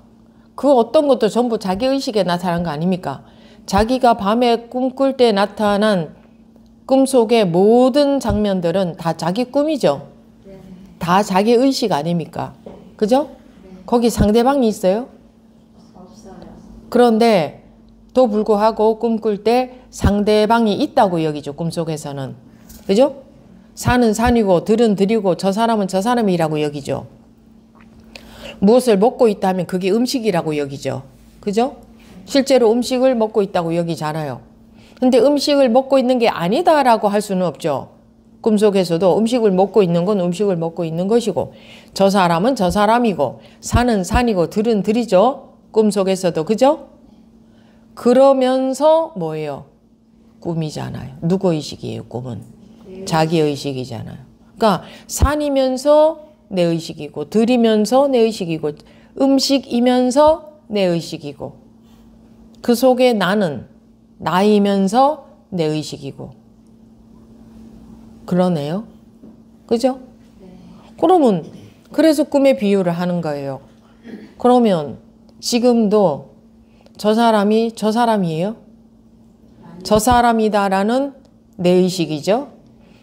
그 어떤 것도 전부 자기의식에 나타난 거 아닙니까? 자기가 밤에 꿈꿀 때 나타난 꿈속의 모든 장면들은 다 자기 꿈이죠. 다 자기 의식 아닙니까? 그죠? 거기 상대방이 있어요? 없어요. 그런데 또 불구하고 꿈꿀 때 상대방이 있다고 여기죠. 꿈속에서는. 그죠? 산은 산이고 들은 들이고 저 사람은 저 사람이라고 여기죠. 무엇을 먹고 있다면 그게 음식이라고 여기죠. 그죠? 실제로 음식을 먹고 있다고 여기잖아요. 근데 음식을 먹고 있는 게 아니다라고 할 수는 없죠. 꿈속에서도 음식을 먹고 있는 건 음식을 먹고 있는 것이고 저 사람은 저 사람이고 산은 산이고 들은 들이죠. 꿈속에서도. 그죠? 그러면서 뭐예요? 꿈이잖아요. 누구 의식이에요? 꿈은? 자기 의식이잖아요. 그러니까 산이면서 내 의식이고 들이면서 내 의식이고 음식이면서 내 의식이고 그 속에 나는 나이면서 내 의식이고 그러네요. 그죠? 그러면 그래서 꿈의 비유를 하는 거예요. 그러면 지금도 저 사람이 저 사람이에요? 저 사람이다라는 내 의식이죠.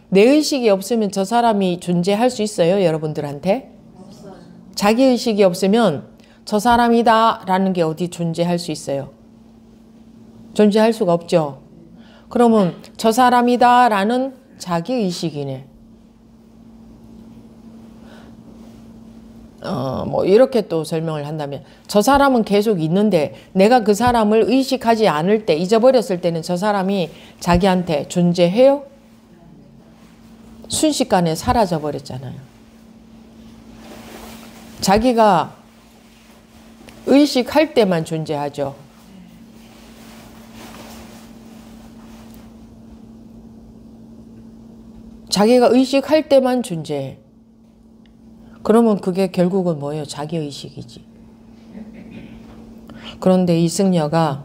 내 의식이 없으면 저 사람이 존재할 수 있어요? 여러분들한테? 없어요. 자기 의식이 없으면 저 사람이다라는 게 어디 존재할 수 있어요? 존재할 수가 없죠. 그러면 저 사람이다라는 자기 의식이네. 뭐 이렇게 또 설명을 한다면 저 사람은 계속 있는데 내가 그 사람을 의식하지 않을 때 잊어버렸을 때는 저 사람이 자기한테 존재해요? 순식간에 사라져 버렸잖아요. 자기가 의식할 때만 존재하죠. 자기가 의식할 때만 존재해. 그러면 그게 결국은 뭐예요? 자기의식이지. 그런데 이 승려가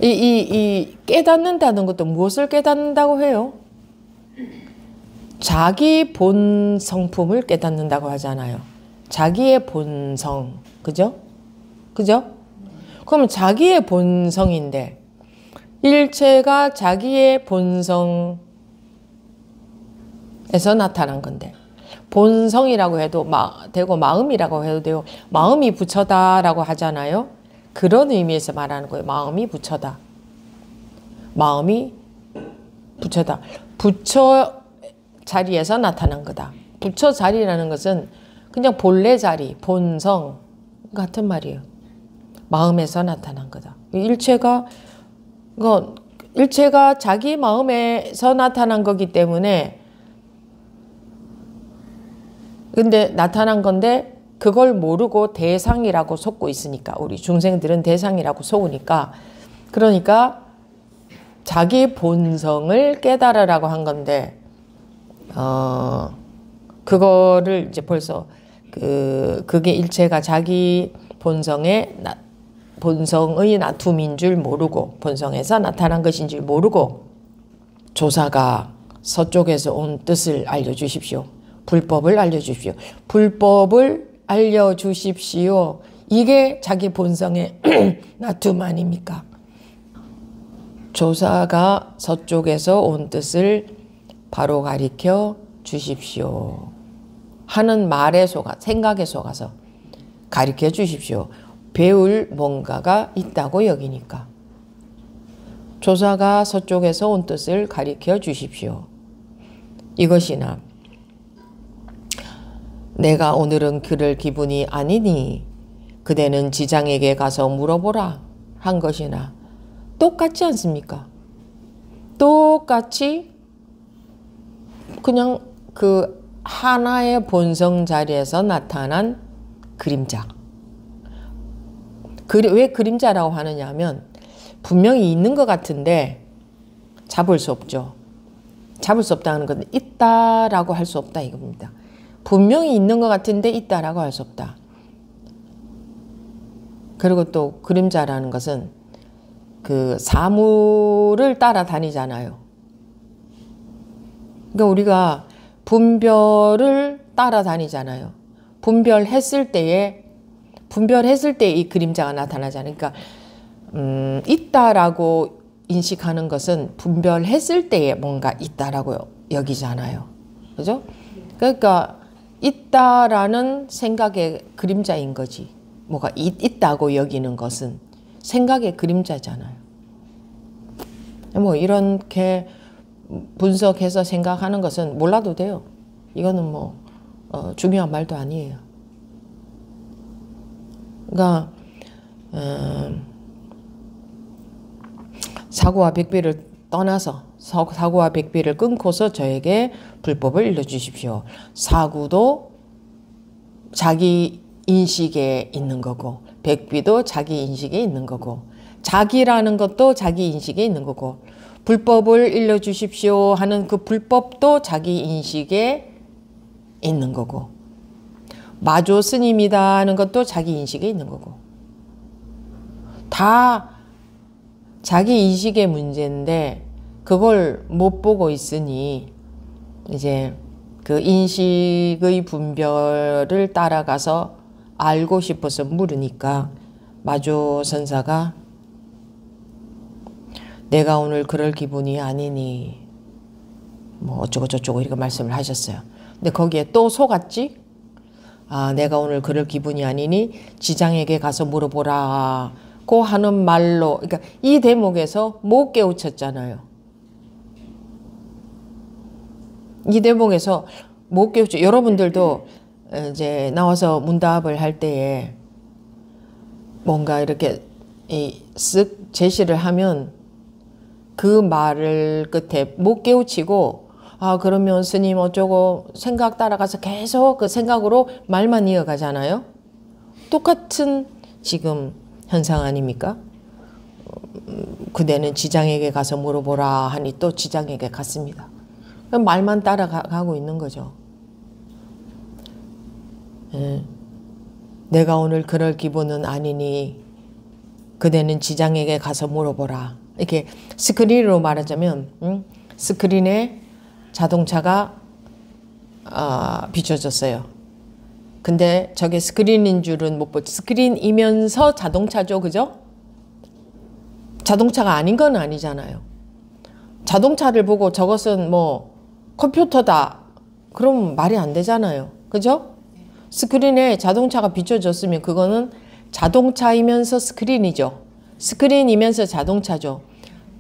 이 깨닫는다는 것도 무엇을 깨닫는다고 해요? 자기 본성품을 깨닫는다고 하잖아요. 자기의 본성. 그죠? 그죠? 그러면 자기의 본성인데 일체가 자기의 본성에서 나타난 건데 본성이라고 해도 되고 마음이라고 해도 되고 마음이 부처다라고 하잖아요. 그런 의미에서 말하는 거예요. 마음이 부처다. 마음이 부처다. 부처 자리에서 나타난 거다. 부처 자리라는 것은 그냥 본래 자리, 본성 같은 말이에요. 마음에서 나타난 거다. 일체가 자기 마음에서 나타난 거기 때문에 근데 나타난 건데 그걸 모르고 대상이라고 속고 있으니까 우리 중생들은 대상이라고 속으니까 그러니까 자기 본성을 깨달으라고 한 건데 그거를 이제 벌써 그게 일체가 자기 본성의 나툼인 줄 모르고 본성에서 나타난 것인 줄 모르고 조사가 서쪽에서 온 뜻을 알려주십시오. 불법을 알려주십시오. 불법을 알려주십시오. 이게 자기 본성의 나툼 아닙니까? 조사가 서쪽에서 온 뜻을 바로 가리켜 주십시오. 하는 말에 생각에 속아서 가리켜 주십시오. 배울 뭔가가 있다고 여기니까. 조사가 서쪽에서 온 뜻을 가리켜 주십시오. 이것이나 내가 오늘은 그럴 기분이 아니니 그대는 지장에게 가서 물어보라 한 것이나 똑같지 않습니까? 똑같이 그냥 그 하나의 본성 자리에서 나타난 그림자. 왜 그림자라고 하느냐 하면 분명히 있는 것 같은데 잡을 수 없죠. 잡을 수 없다는 건 있다라고 할 수 없다 이겁니다. 분명히 있는 것 같은데 있다라고 할 수 없다. 그리고 또 그림자라는 것은 그 사물을 따라다니잖아요. 그러니까 우리가 분별을 따라다니잖아요. 분별했을 때에 분별했을 때 이 그림자가 나타나잖아요. 그러니까 있다라고 인식하는 것은 분별했을 때에 뭔가 있다라고 여기잖아요. 그죠? 그러니까 있다라는 생각의 그림자인 거지. 뭐가 있다고 여기는 것은 생각의 그림자잖아요. 뭐 이렇게 분석해서 생각하는 것은 몰라도 돼요. 이거는 뭐 중요한 말도 아니에요. 그러니까 사고와 백비를 떠나서 사고와 백비를 끊고서 저에게 불법을 일러주십시오. 사구도 자기 인식에 있는 거고 백비도 자기 인식에 있는 거고 자기라는 것도 자기 인식에 있는 거고 불법을 일러주십시오 하는 그 불법도 자기 인식에 있는 거고 마조 스님이다 하는 것도 자기 인식에 있는 거고 다 자기 인식의 문제인데 그걸 못 보고 있으니 이제 그 인식의 분별을 따라가서 알고 싶어서 물으니까 마조 선사가 내가 오늘 그럴 기분이 아니니 뭐 어쩌고 저쩌고 이렇게 말씀을 하셨어요. 근데 거기에 또 속았지? 아, 내가 오늘 그럴 기분이 아니니 지장에게 가서 물어보라고 하는 말로, 그러니까 이 대목에서 못 깨우쳤잖아요. 이 대목에서 못 깨우쳐. 여러분들도 이제 나와서 문답을 할 때에 뭔가 이렇게 쓱 제시를 하면 그 말을 끝에 못 깨우치고 아 그러면 스님 어쩌고 생각 따라가서 계속 그 생각으로 말만 이어가잖아요. 똑같은 지금 현상 아닙니까? 그대는 지장에게 가서 물어보라 하니 또 지장에게 갔습니다. 말만 따라가고 있는 거죠. 내가 오늘 그럴 기분은 아니니 그대는 지장에게 가서 물어보라. 이렇게 스크린으로 말하자면 스크린에 자동차가 비춰졌어요. 근데 저게 스크린인 줄은 못 보죠. 스크린이면서 자동차죠. 그죠? 자동차가 아닌 건 아니잖아요. 자동차를 보고 저것은 뭐 컴퓨터다. 그럼 말이 안 되잖아요. 그죠? 스크린에 자동차가 비춰졌으면 그거는 자동차이면서 스크린이죠. 스크린이면서 자동차죠.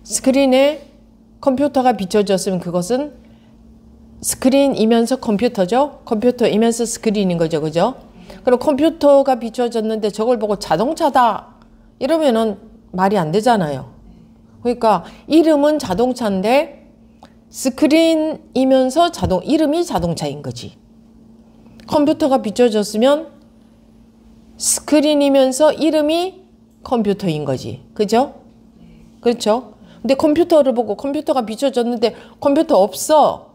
스크린에 컴퓨터가 비춰졌으면 그것은 스크린이면서 컴퓨터죠. 컴퓨터이면서 스크린인 거죠. 그죠? 그럼 컴퓨터가 비춰졌는데 저걸 보고 자동차다 이러면은 말이 안 되잖아요. 그러니까 이름은 자동차인데 스크린이면서 이름이 자동차인 거지. 컴퓨터가 비춰졌으면 스크린이면서 이름이 컴퓨터인 거지. 그죠? 그렇죠? 근데 컴퓨터를 보고 컴퓨터가 비춰졌는데 컴퓨터 없어.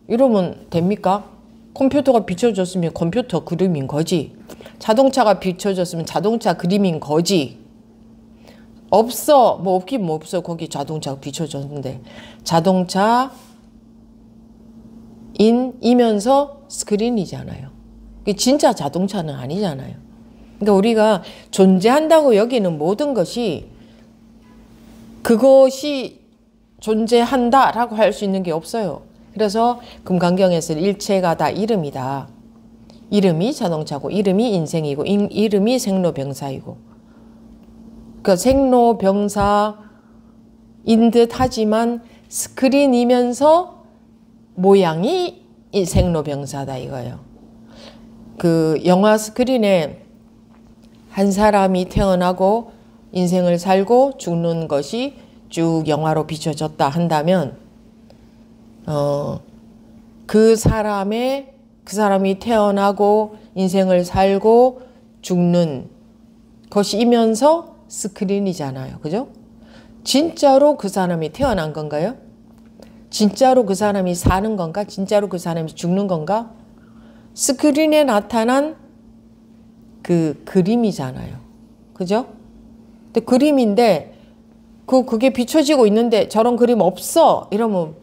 이러면 됩니까? 컴퓨터가 비춰졌으면 컴퓨터 그림인 거지. 자동차가 비춰졌으면 자동차 그림인 거지. 없어. 뭐 없긴 뭐 없어. 거기 자동차가 비춰졌는데. 자동차인이면서 스크린이잖아요. 진짜 자동차는 아니잖아요. 그러니까 우리가 존재한다고 여기는 모든 것이 그것이 존재한다라고 할 수 있는 게 없어요. 그래서 금강경에서는 일체가 다 이름이다. 이름이 자동차고 이름이 인생이고 이름이 생로병사이고 그러니까 생로병사인 듯 하지만 스크린이면서 모양이 생로병사다 이거예요. 그 영화 스크린에 한 사람이 태어나고 인생을 살고 죽는 것이 쭉 영화로 비춰졌다 한다면 그 사람이 태어나고 인생을 살고 죽는 것이면서 스크린이잖아요. 그죠? 진짜로 그 사람이 태어난 건가요? 진짜로 그 사람이 사는 건가? 진짜로 그 사람이 죽는 건가? 스크린에 나타난 그 그림이잖아요. 그죠? 근데 그림인데 그게 비춰지고 있는데 저런 그림 없어 이러면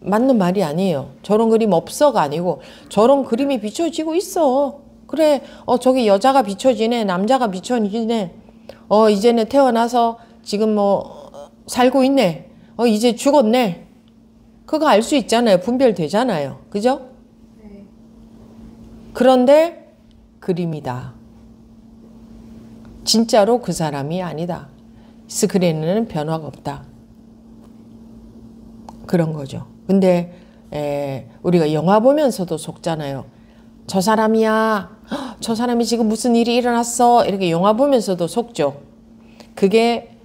맞는 말이 아니에요. 저런 그림 없어가 아니고 저런 그림이 비춰지고 있어. 그래, 저기 여자가 비춰지네, 남자가 비춰지네, 이제는 태어나서 지금 뭐 살고 있네, 이제 죽었네. 그거 알 수 있잖아요. 분별되잖아요. 그죠? 네. 그런데 그림이다. 진짜로 그 사람이 아니다. 스크린에는 변화가 없다. 그런 거죠. 근데 우리가 영화 보면서도 속잖아요. 저 사람이야. 저 사람이 지금 무슨 일이 일어났어. 이렇게 영화 보면서도 속죠. 그게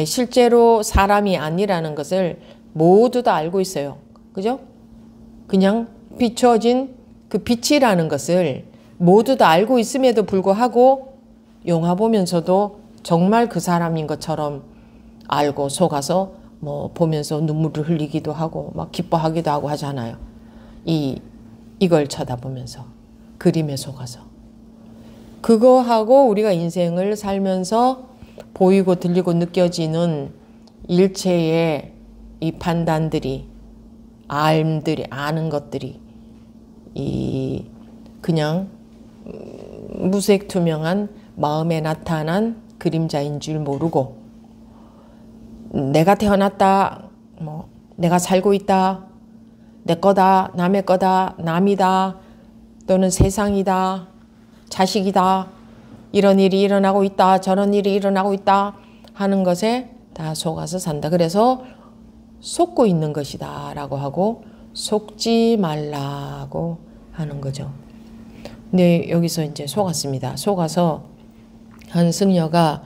실제로 사람이 아니라는 것을 모두 다 알고 있어요. 그죠? 그냥 비춰진 그 빛이라는 것을 모두 다 알고 있음에도 불구하고 영화 보면서도 정말 그 사람인 것처럼 알고 속아서 뭐 보면서 눈물을 흘리기도 하고 막 기뻐하기도 하고 하잖아요. 이걸 쳐다보면서 그림에 속아서. 그거하고 우리가 인생을 살면서 보이고 들리고 느껴지는 일체의 이 판단들이, 알들이, 아는 것들이 그냥 무색투명한 마음에 나타난 그림자인 줄 모르고, 내가 태어났다, 뭐 내가 살고 있다, 내 거다, 남의 거다, 남이다, 또는 세상이다, 자식이다, 이런 일이 일어나고 있다, 저런 일이 일어나고 있다 하는 것에 다 속아서 산다. 그래서 속고 있는 것이다 라고 하고 속지 말라고 하는 거죠. 근데 여기서 이제 속았습니다. 속아서 한 승려가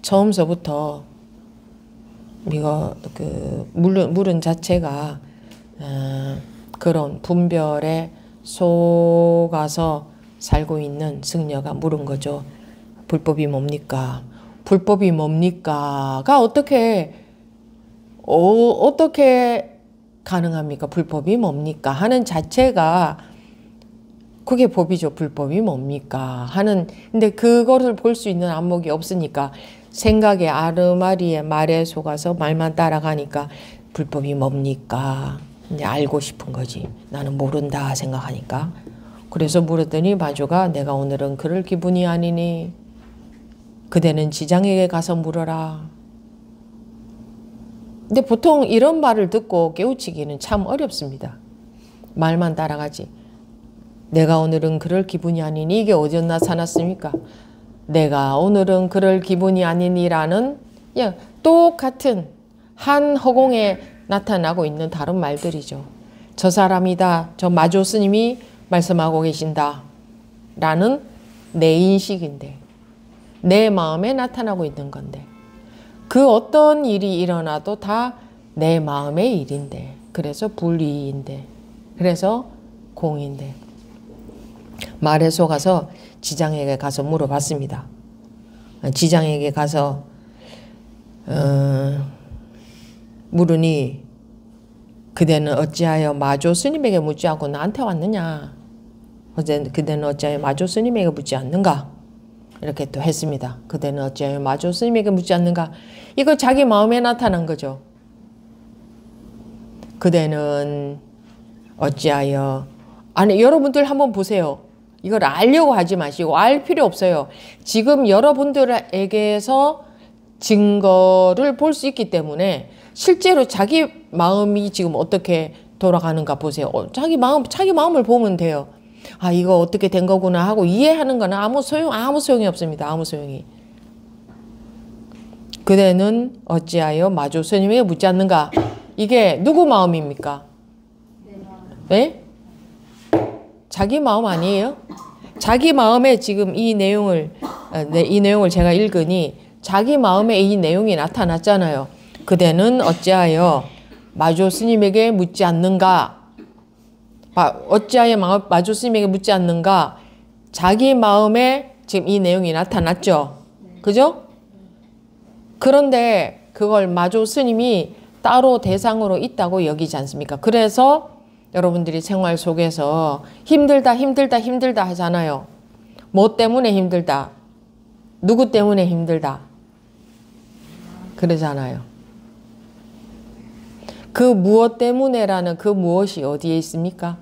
처음서부터 이거 그 물은 자체가 그런 분별에 속아서 살고 있는 승려가 물은 거죠. 불법이 뭡니까? 불법이 뭡니까?가 어떻게 가능합니까? 불법이 뭡니까? 하는 자체가 그게 법이죠. 불법이 뭡니까? 하는, 근데 그거를 볼 수 있는 안목이 없으니까 생각의 아르마리의 말에 속아서 말만 따라가니까 불법이 뭡니까? 이제 알고 싶은 거지. 나는 모른다 생각하니까. 그래서 물었더니 마주가 내가 오늘은 그럴 기분이 아니니 그대는 지장에게 가서 물어라. 근데 보통 이런 말을 듣고 깨우치기는 참 어렵습니다. 말만 따라가지. 내가 오늘은 그럴 기분이 아니니 이게 어디서 나타났습니까? 내가 오늘은 그럴 기분이 아니니라는 똑같은 한 허공에 나타나고 있는 다른 말들이죠. 저 사람이다. 저 마조 스님이 말씀하고 계신다. 라는 내 인식인데 내 마음에 나타나고 있는 건데 그 어떤 일이 일어나도 다 내 마음의 일인데 그래서 불이인데 그래서 공인데 말에 속아서 지장에게 가서 물어봤습니다. 지장에게 가서 물으니 그대는 어찌하여 마조 스님에게 묻지 않고 나한테 왔느냐? 그대는 어찌하여 마조 스님에게 묻지 않는가? 이렇게 또 했습니다. 그대는 어찌하여 마조 스님에게 묻지 않는가? 이거 자기 마음에 나타난 거죠. 그대는 어찌하여 아니 여러분들 한번 보세요. 이걸 알려고 하지 마시고 알 필요 없어요. 지금 여러분들에게서 증거를 볼 수 있기 때문에 실제로 자기 마음이 지금 어떻게 돌아가는가 보세요. 자기 마음을 보면 돼요. 아 이거 어떻게 된 거구나 하고 이해하는 거는 아무 소용이 없습니다. 아무 소용이. 그대는 어찌하여 마조 스님에게 묻지 않는가? 이게 누구 마음입니까? 네? 자기 마음 아니에요? 자기 마음에 지금 이 내용을 제가 읽으니 자기 마음에 이 내용이 나타났잖아요. 그대는 어찌하여 마조 스님에게 묻지 않는가? 어찌하여 마조 스님에게 묻지 않는가? 자기 마음에 지금 이 내용이 나타났죠. 그죠? 그런데 그걸 마조 스님이 따로 대상으로 있다고 여기지 않습니까? 그래서 여러분들이 생활 속에서 힘들다 하잖아요. 뭐 때문에 힘들다? 누구 때문에 힘들다? 그러잖아요. 그 무엇 때문에라는 그 무엇이 어디에 있습니까?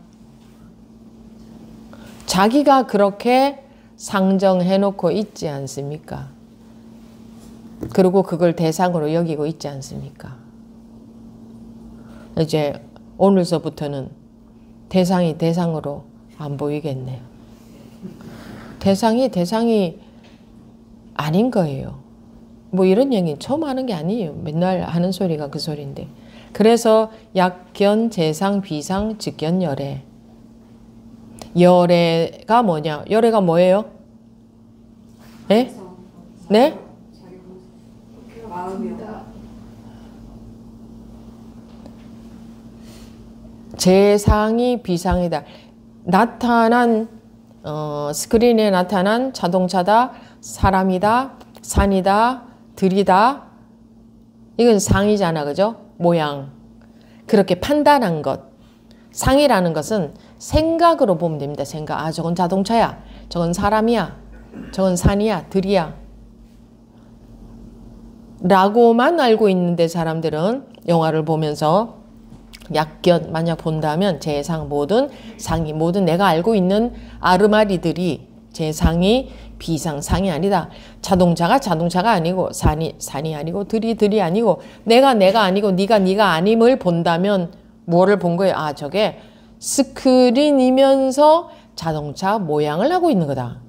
자기가 그렇게 상정해놓고 있지 않습니까? 그리고 그걸 대상으로 여기고 있지 않습니까? 이제 오늘서부터는 대상이 대상으로 안 보이겠네요. 대상이 아닌 거예요. 뭐 이런 얘기는 처음 하는 게 아니에요. 맨날 하는 소리가 그 소리인데. 그래서 약견, 재상, 비상, 직견, 열애. 열애가 뭐냐? 열애가 뭐예요? 네? 네? 재상이 비상이다. 나타난 스크린에 나타난 자동차다, 사람이다, 산이다, 들이다. 이건 상이잖아, 그죠? 모양. 그렇게 판단한 것. 상이라는 것은 생각으로 보면 됩니다. 생각. 아, 저건 자동차야. 저건 사람이야. 저건 산이야. 들이야. 라고만 알고 있는데 사람들은 영화를 보면서 약견 만약 본다면 재상 모든 상이 모든 내가 알고 있는 아르마리들이 재상이 비상 상이 아니다. 자동차가 아니고 산이 아니고 들이 아니고 내가 아니고 네가 아님을 본다면 뭐를 본 거예요? 아, 저게 스크린이면서 자동차 모양을 하고 있는 거다.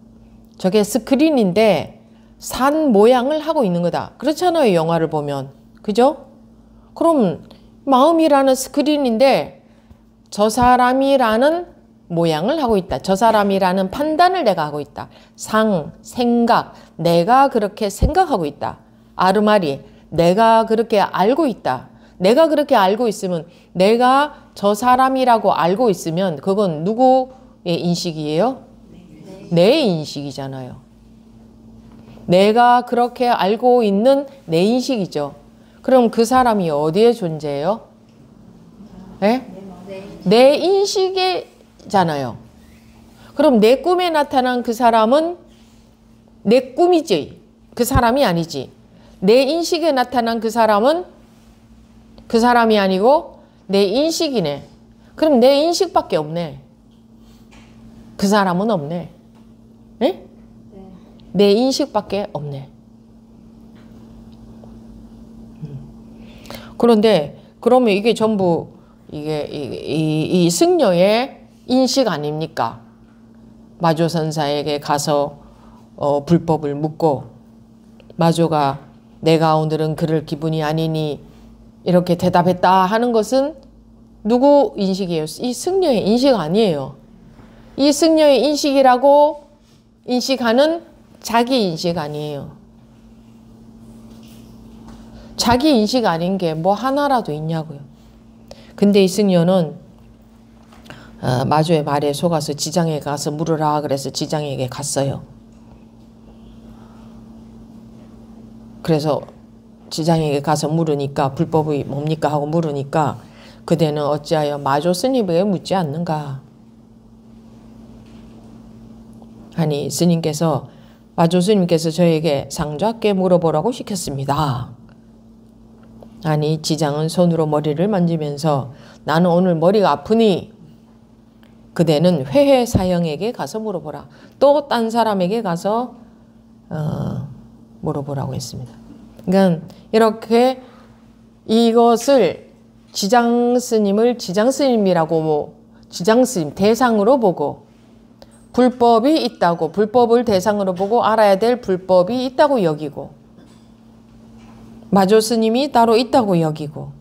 저게 스크린인데 산 모양을 하고 있는 거다. 그렇잖아요, 영화를 보면. 그죠? 그럼 마음이라는 스크린인데 저 사람이라는 모양을 하고 있다. 저 사람이라는 판단을 내가 하고 있다. 생각, 내가 그렇게 생각하고 있다. 아르마리, 내가 그렇게 알고 있다. 내가 그렇게 알고 있으면, 내가 저 사람이라고 알고 있으면 그건 누구의 인식이에요? 내 인식이잖아요. 내가 그렇게 알고 있는 내 인식이죠. 그럼 그 사람이 어디에 존재해요? 네? 내 인식이잖아요. 그럼 내 꿈에 나타난 그 사람은 내 꿈이지. 그 사람이 아니지. 내 인식에 나타난 그 사람은 그 사람이 아니고 내 인식이네. 그럼 내 인식밖에 없네. 그 사람은 없네. 네? 내 인식밖에 없네. 그런데 그러면 이게 전부 이 승려의 인식 아닙니까? 마조선사에게 가서 불법을 묻고 마조가 내가 오늘은 그럴 기분이 아니니 이렇게 대답했다 하는 것은 누구 인식이에요? 이 승려의 인식 아니에요. 이 승려의 인식이라고 인식하는 자기 인식 아니에요. 자기 인식 아닌 게 뭐 하나라도 있냐고요. 근데 이 승려는 마조의 말에 속아서 지장에 가서 물으라 그래서 지장에게 갔어요. 그래서 지장에게 가서 물으니까 불법이 뭡니까 하고 물으니까 그대는 어찌하여 마조 스님에게 묻지 않는가. 아니 스님께서 마조 스님께서 저에게 상좌께 물어보라고 시켰습니다. 아니 지장은 손으로 머리를 만지면서 나는 오늘 머리가 아프니 그대는 회해사형에게 가서 물어보라. 또 딴 사람에게 가서 물어보라고 했습니다. 그러니까 이렇게 이것을 지장스님을 지장스님이라고 지장스님 대상으로 보고 불법이 있다고 불법을 대상으로 보고 알아야 될 불법이 있다고 여기고 마조스님이 따로 있다고 여기고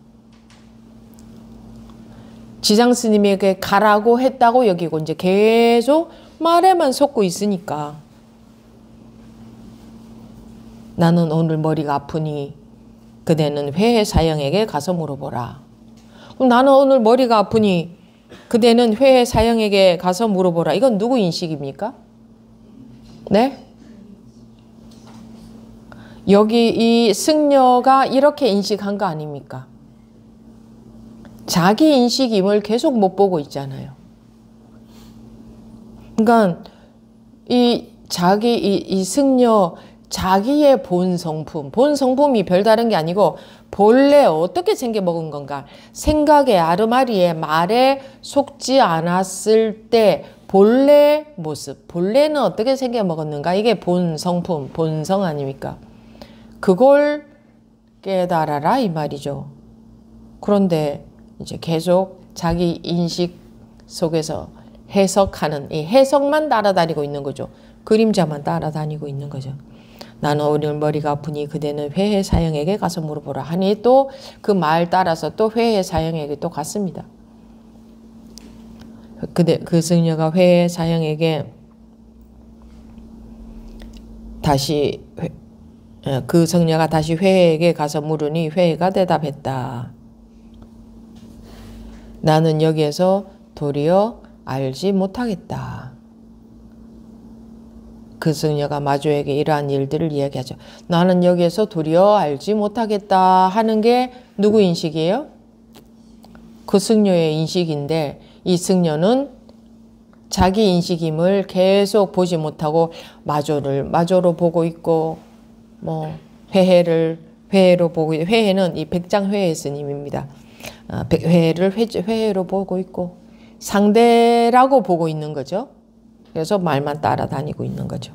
지장스님에게 가라고 했다고 여기고 이제 계속 말에만 속고 있으니까 나는 오늘 머리가 아프니 그대는 회해사형에게 가서 물어보라. 그럼 나는 오늘 머리가 아프니 그대는 회해사형에게 가서 물어보라. 이건 누구 인식입니까? 네? 여기 이 승려가 이렇게 인식한 거 아닙니까? 자기 인식임을 계속 못 보고 있잖아요. 그러니까 이 승려 자기의 본 성품이 별다른 게 아니고 본래 어떻게 생겨 먹은 건가? 생각의 아르마리에 말에 속지 않았을 때 본래 모습, 본래는 어떻게 생겨 먹었는가? 이게 본 성품, 본성 아닙니까? 그걸 깨달아라 이 말이죠. 그런데 이제 계속 자기 인식 속에서 해석하는 이 해석만 따라다니고 있는 거죠. 그림자만 따라다니고 있는 거죠. 나는 오늘 머리가 아프니 그대는 회해 사형에게 가서 물어보라 하니 또 그 말 따라서 또 회해 사형에게 또 갔습니다. 그 승려가 회해 사형에게 다시 그 승려가 다시 회해에게 가서 물으니 회해가 대답했다. 나는 여기에서 도리어 알지 못하겠다. 그 승려가 마조에게 이러한 일들을 이야기하죠. 나는 여기에서 도리어 알지 못하겠다 하는 게 누구 인식이에요? 그 승려의 인식인데 이 승려는 자기 인식임을 계속 보지 못하고 마조로 보고 있고 뭐 회해로 보고 있고 회해는 이 백장회해 스님입니다. 회해를 회해로 보고 있고 상대라고 보고 있는 거죠. 그래서 말만 따라다니고 있는 거죠.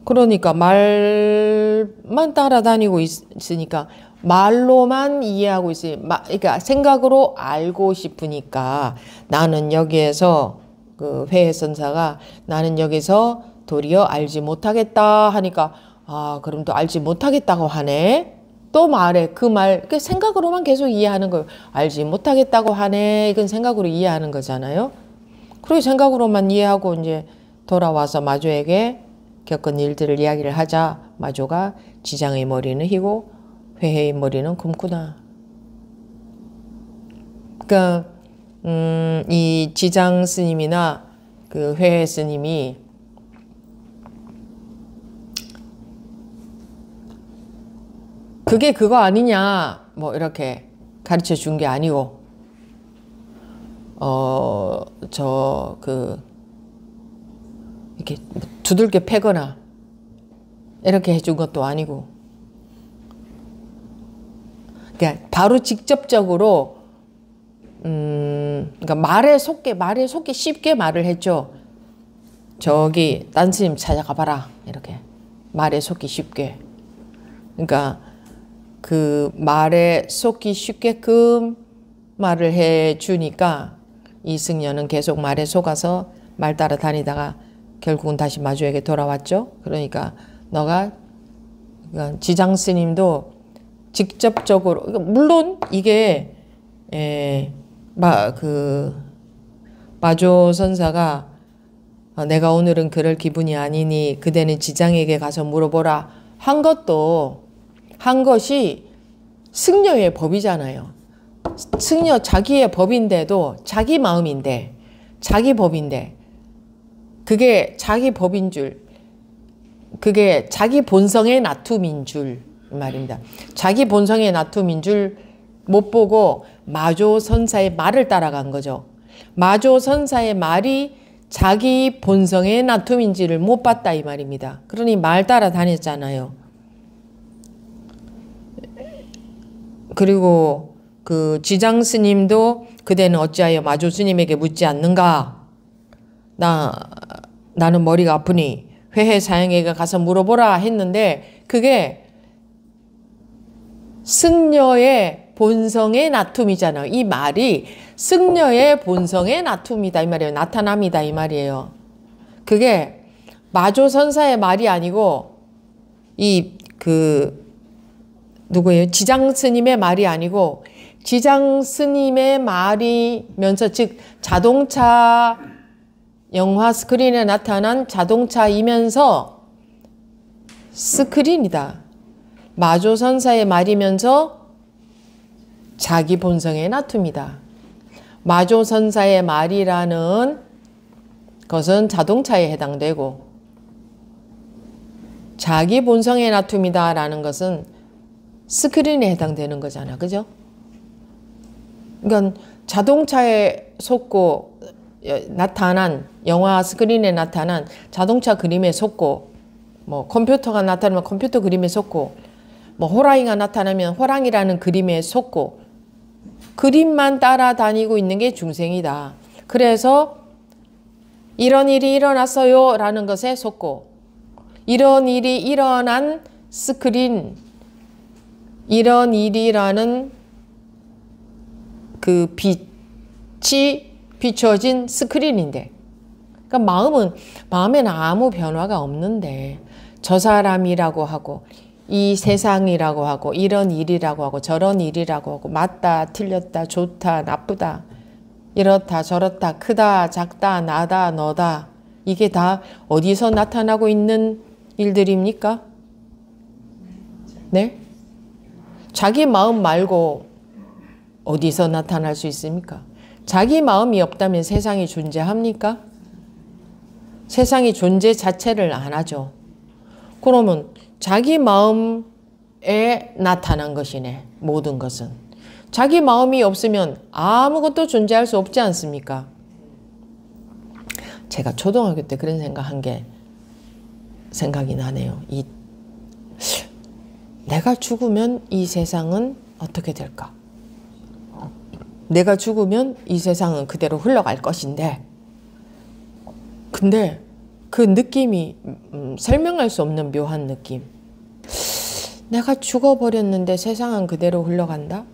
그러니까 말만 따라다니고 있으니까 말로만 이해하고 있으니 그러니까 생각으로 알고 싶으니까 나는 여기에서 그 회해선사가 나는 여기서 도리어 알지 못하겠다 하니까 아 그럼 또 알지 못하겠다고 하네. 또 말해 그 말 생각으로만 계속 이해하는 거예요. 알지 못하겠다고 하네. 이건 생각으로 이해하는 거잖아요. 그리고 생각으로만 이해하고 이제 돌아와서 마조에게 겪은 일들을 이야기를 하자 마조가 지장의 머리는 희고 회해의 머리는 굼구나. 그러니까 이 지장 스님이나 그 회해 스님이 그게 그거 아니냐 뭐 이렇게 가르쳐 준 게 아니고 이렇게 두들겨 패거나 이렇게 해준 것도 아니고 그러니까 바로 직접적으로 그러니까 말에 속게 쉽게 말을 했죠. 저기 딴 스님 찾아가 봐라 이렇게 말에 속기 쉽게. 그러니까 그 말에 속기 쉽게끔 말을 해 주니까 이 승려는 계속 말에 속아서 말 따라 다니다가 결국은 다시 마주에게 돌아왔죠. 그러니까 너가 지장 스님도 직접적으로 물론 이게 마조 선사가 내가 오늘은 그럴 기분이 아니니 그대는 지장에게 가서 물어보라 한 것이 승려의 법이잖아요. 승려 자기의 법인데도 자기 마음인데 자기 법인데 그게 자기 법인 줄 그게 자기 본성의 나툼인 줄 말입니다. 자기 본성의 나툼인 줄 못 보고 마조 선사의 말을 따라간 거죠. 마조 선사의 말이 자기 본성의 나툼인지를 못 봤다 이 말입니다. 그러니 말 따라 다녔잖아요. 그리고 그 지장 스님도 그대는 어찌하여 마조 스님에게 묻지 않는가? 나는 머리가 아프니 회해 사형에게 가서 물어보라 했는데 그게 승려의 본성의 나툼이잖아요. 이 말이 승려의 본성의 나툼이다 이 말이에요. 나타남이다 이 말이에요. 그게 마조 선사의 말이 아니고 누구예요? 지장 스님의 말이 아니고 지장 스님의 말이면서 즉 자동차 영화 스크린에 나타난 자동차이면서 스크린이다. 마조 선사의 말이면서 자기 본성의 나툼이다. 마조 선사의 말이라는 것은 자동차에 해당되고 자기 본성의 나툼이다라는 것은 스크린에 해당되는 거잖아. 그죠? 그러니까 자동차에 속고 나타난 영화 스크린에 나타난 자동차 그림에 속고 뭐 컴퓨터가 나타나면 컴퓨터 그림에 속고 뭐 호랑이가 나타나면 호랑이라는 그림에 속고 그림만 따라다니고 있는 게 중생이다. 그래서 이런 일이 일어났어요 라는 것에 속고 이런 일이 일어난 스크린, 이런 일이라는 그 빛이 비춰진 스크린인데, 그러니까 마음에는 아무 변화가 없는데 저 사람이라고 하고 이 세상이라고 하고 이런 일이라고 하고 저런 일이라고 하고 맞다 틀렸다 좋다 나쁘다 이렇다 저렇다 크다 작다 나다 너다, 이게 다 어디서 나타나고 있는 일들입니까? 네? 자기 마음 말고 어디서 나타날 수 있습니까? 자기 마음이 없다면 세상이 존재합니까? 세상이 존재 자체를 안 하죠. 그러면 자기 마음에 나타난 것이네, 모든 것은. 자기 마음이 없으면 아무것도 존재할 수 없지 않습니까? 제가 초등학교 때 그런 생각한 게 생각이 나네요. 내가 죽으면 이 세상은 어떻게 될까? 내가 죽으면 이 세상은 그대로 흘러갈 것인데, 근데 그 느낌이 설명할 수 없는 묘한 느낌. 내가 죽어버렸는데 세상은 그대로 흘러간다?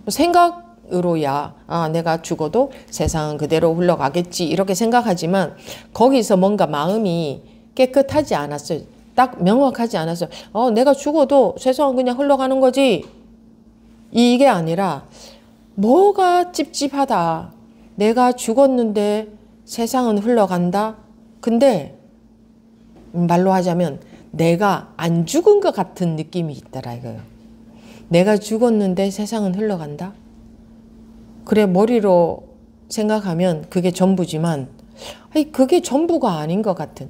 생각으로야 내가 죽어도 세상은 그대로 흘러가겠지 이렇게 생각하지만 거기서 뭔가 마음이 깨끗하지 않았어요. 딱 명확하지 않았어요. 내가 죽어도 세상은 그냥 흘러가는 거지. 이게 아니라 뭐가 찝찝하다. 내가 죽었는데 세상은 흘러간다. 근데 말로 하자면 내가 안 죽은 것 같은 느낌이 있더라 이거요. 내가 죽었는데 세상은 흘러간다. 그래, 머리로 생각하면 그게 전부지만 그게 전부가 아닌 것 같은,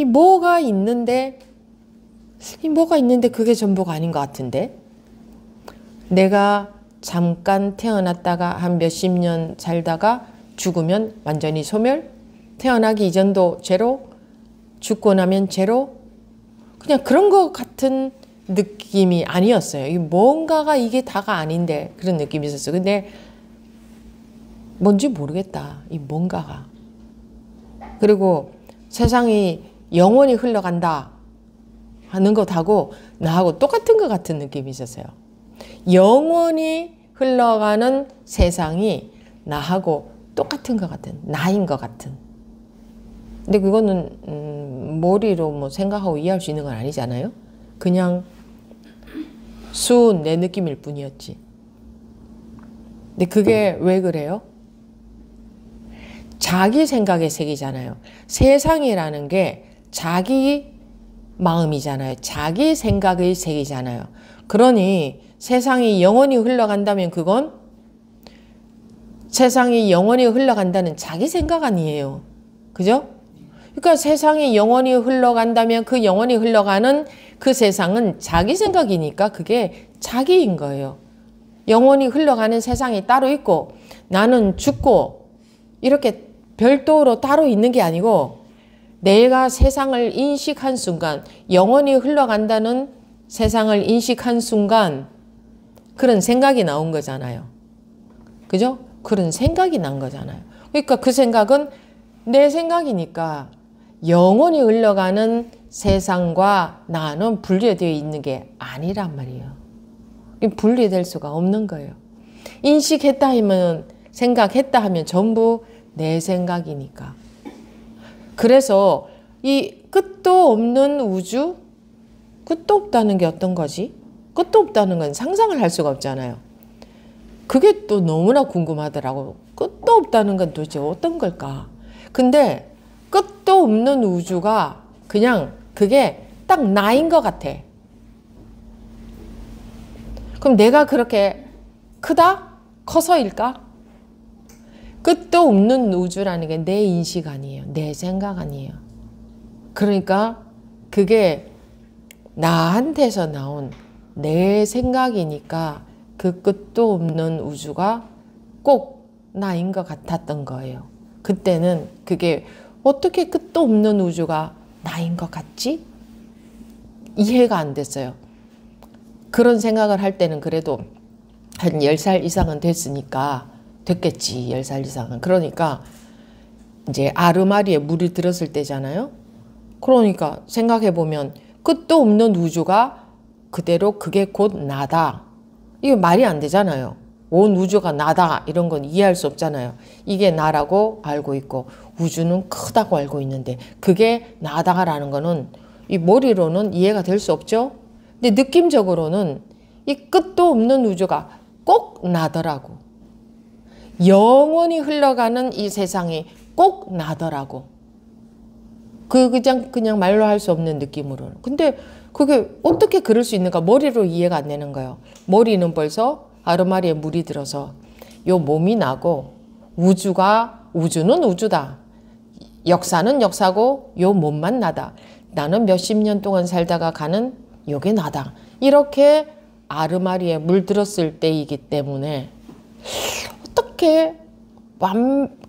뭐가 있는데 그게 전부가 아닌 것 같은데, 내가 잠깐 태어났다가 한 몇십 년 살다가 죽으면 완전히 소멸? 태어나기 이전도 제로? 죽고 나면 제로? 그냥 그런 것 같은 느낌이 아니었어요. 뭔가가 이게 다가 아닌데 그런 느낌이 있었어요. 근데 뭔지 모르겠다. 이 뭔가가. 그리고 세상이 영원히 흘러간다 하는 것하고 나하고 똑같은 것 같은 느낌이 있었어요. 영원히 흘러가는 세상이 나하고 똑같은 것 같은, 나인 것 같은. 근데 그거는 머리로 뭐 생각하고 이해할 수 있는 건 아니잖아요. 그냥 수은 내 느낌일 뿐이었지. 근데 그게 왜 그래요? 자기 생각의 세계잖아요. 세상이라는 게 자기 마음이잖아요. 자기 생각의 세계잖아요. 그러니 세상이 영원히 흘러간다면 그건 세상이 영원히 흘러간다는 자기 생각 아니에요. 그죠? 그러니까 세상이 영원히 흘러간다면 그 영원히 흘러가는 그 세상은 자기 생각이니까 그게 자기인 거예요. 영원히 흘러가는 세상이 따로 있고 나는 죽고 이렇게 별도로 따로 있는 게 아니고 내가 세상을 인식한 순간, 영원히 흘러간다는 세상을 인식한 순간 그런 생각이 나온 거잖아요. 그죠? 그런 생각이 난 거잖아요. 그러니까 그 생각은 내 생각이니까 영원히 흘러가는 세상과 나는 분리되어 있는 게 아니란 말이에요. 분리될 수가 없는 거예요. 인식했다 하면, 생각했다 하면 전부 내 생각이니까. 그래서 이 끝도 없는 우주, 끝도 없다는 게 어떤 거지? 끝도 없다는 건 상상을 할 수가 없잖아요. 그게 또 너무나 궁금하더라고. 끝도 없다는 건 도대체 어떤 걸까? 근데 끝도 없는 우주가 그냥 그게 딱 나인 것 같아. 그럼 내가 그렇게 크다? 커서일까? 끝도 없는 우주라는 게 내 인식 아니에요. 내 생각 아니에요. 그러니까 그게 나한테서 나온 내 생각이니까 그 끝도 없는 우주가 꼭 나인 것 같았던 거예요. 그때는 그게 어떻게 끝도 없는 우주가 나인 것 같지? 이해가 안 됐어요. 그런 생각을 할 때는 그래도 한 10살 이상은 됐겠지. 10살 이상은. 그러니까 이제 아르마리에 물이 들었을 때잖아요. 그러니까 생각해보면 끝도 없는 우주가 그대로 그게 곧 나다. 이게 말이 안 되잖아요. 온 우주가 나다 이런 건 이해할 수 없잖아요. 이게 나라고 알고 있고 우주는 크다고 알고 있는데 그게 나다라는 거는 이 머리로는 이해가 될 수 없죠. 근데 느낌적으로는 이 끝도 없는 우주가 꼭 나더라고. 영원히 흘러가는 이 세상이 꼭 나더라고. 그냥 말로 할 수 없는 느낌으로는. 근데 그게 어떻게 그럴 수 있는가? 머리로 이해가 안 되는 거예요. 머리는 벌써 아르마리에 물이 들어서 요 몸이 나고 우주는 우주다. 역사는 역사고 요 몸만 나다. 나는 몇십 년 동안 살다가 가는 요게 나다. 이렇게 아르마리에 물 들었을 때이기 때문에 어떻게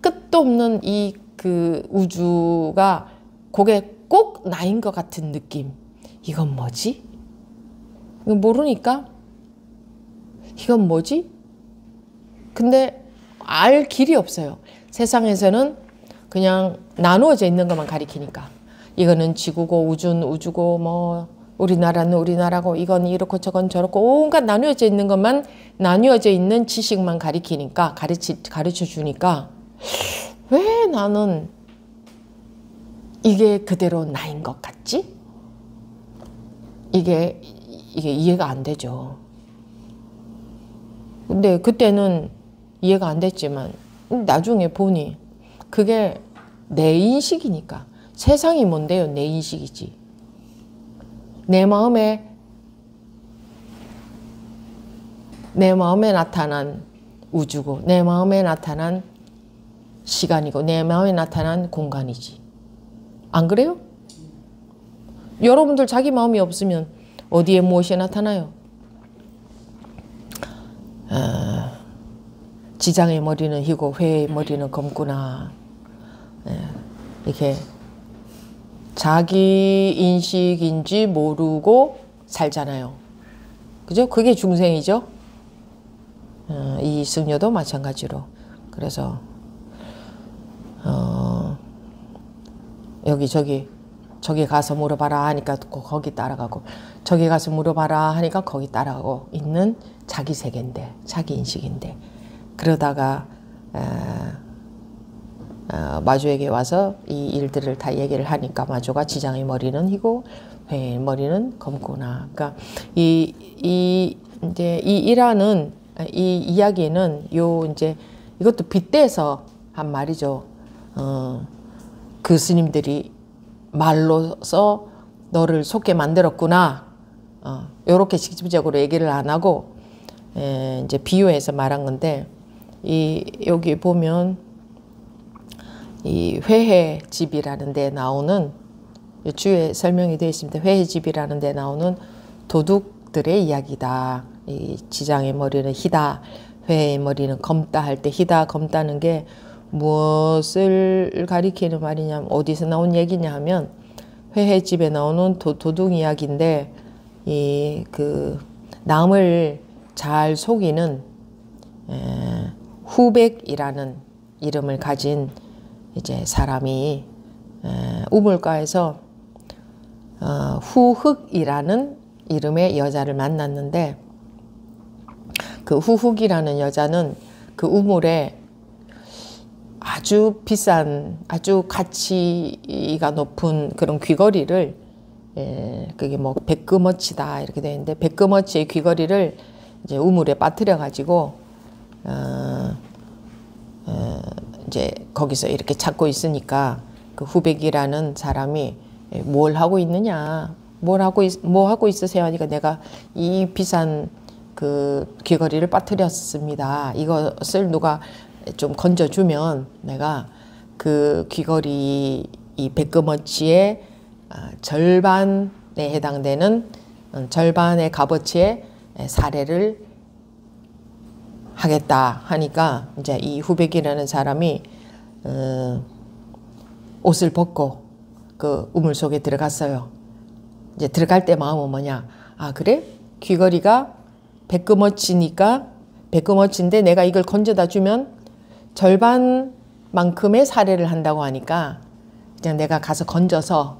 끝도 없는 이 그 우주가 그게 꼭 나인 것 같은 느낌. 이건 뭐지? 이거 모르니까 이건 뭐지? 근데 알 길이 없어요. 세상에서는 그냥 나누어져 있는 것만 가리키니까. 이거는 지구고 우주는 우주고 뭐 우리나라는 우리나라고 이건 이렇고 저건 저렇고 온갖 나누어져 있는 것만 나누어져 있는 지식만 가리키니까 가르쳐 주니까 왜 나는 이게 그대로 나인 것 같지? 이게 이해가 안 되죠. 근데 그때는 이해가 안 됐지만 나중에 보니 그게 내 인식이니까. 세상이 뭔데요? 내 인식이지. 내 마음에 나타난 우주고 내 마음에 나타난 시간이고 내 마음에 나타난 공간이지. 안 그래요? 여러분들 자기 마음이 없으면 어디에 무엇이 나타나요? 지장의 머리는 희고 회의 머리는 검구나. 이렇게 자기 인식인지 모르고 살잖아요. 그죠? 그게 중생이죠. 이 승려도 마찬가지로. 그래서 저기 가서 물어봐라 하니까 거기 따라가고 저기 가서 물어봐라 하니까 거기 따라가고 있는 자기 세계인데 자기 인식인데 그러다가 마주에게 와서 이 일들을 다 얘기를 하니까 마주가 지장의 머리는 희고 회의 머리는 검구나. 그러니까 이제 이 일하는 이 이야기는 이제 이것도 빗대서 한 말이죠. 그 스님들이 말로써 너를 속게 만들었구나. 요렇게 직접적으로 얘기를 안 하고 이제 비유해서 말한 건데 여기 보면 이 회해집이라는 데 나오는 주에 설명이 되어 있습니다. 회해집이라는 데 나오는 도둑들의 이야기다. 이 지장의 머리는 희다. 회의 머리는 검다 할 때 희다 검다는 게 무엇을 가리키는 말이냐면 어디서 나온 얘기냐 하면 회해집에 나오는 도둑 이야기인데 그 남을 잘 속이는 후백이라는 이름을 가진 이제 사람이 우물가에서 후흑이라는 이름의 여자를 만났는데 그 후흑이라는 여자는 그 우물에 아주 비싼 아주 가치가 높은 그런 귀걸이를 그게 뭐 백금어치다 이렇게 되어 있는데 백금어치의 귀걸이를 이제 우물에 빠뜨려 가지고 이제 거기서 이렇게 찾고 있으니까 그 후백이라는 사람이 뭘 하고 있느냐 뭐 하고 있으세요 하니까 내가 이 비싼 그 귀걸이를 빠뜨렸습니다. 이것을 누가 좀 건져주면 내가 그 귀걸이 이 백금어치의 절반에 해당되는 절반의 값어치의 사례를 하겠다 하니까 이제 이 후백이라는 사람이 옷을 벗고 그 우물 속에 들어갔어요. 이제 들어갈 때 마음은 뭐냐? 아 그래? 귀걸이가 백금어치니까 백금어치인데 내가 이걸 건져다 주면 절반만큼의 사례를 한다고 하니까 그냥 내가 가서 건져서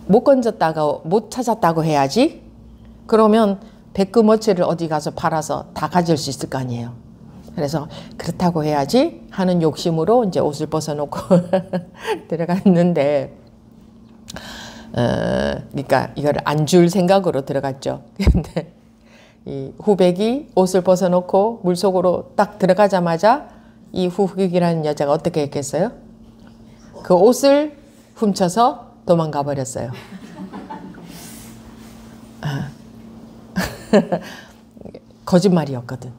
못 건졌다고 못 찾았다고 해야지. 그러면 백금어치를 어디 가서 팔아서 다 가질 수 있을 거 아니에요. 그래서 그렇다고 해야지 하는 욕심으로 이제 옷을 벗어놓고 들어갔는데 그러니까 이걸 안 줄 생각으로 들어갔죠. 근데 이 후백이 옷을 벗어놓고 물속으로 딱 들어가자마자 이 후백이라는 여자가 어떻게 했겠어요? 그 옷을 훔쳐서 도망가 버렸어요. 거짓말이었거든.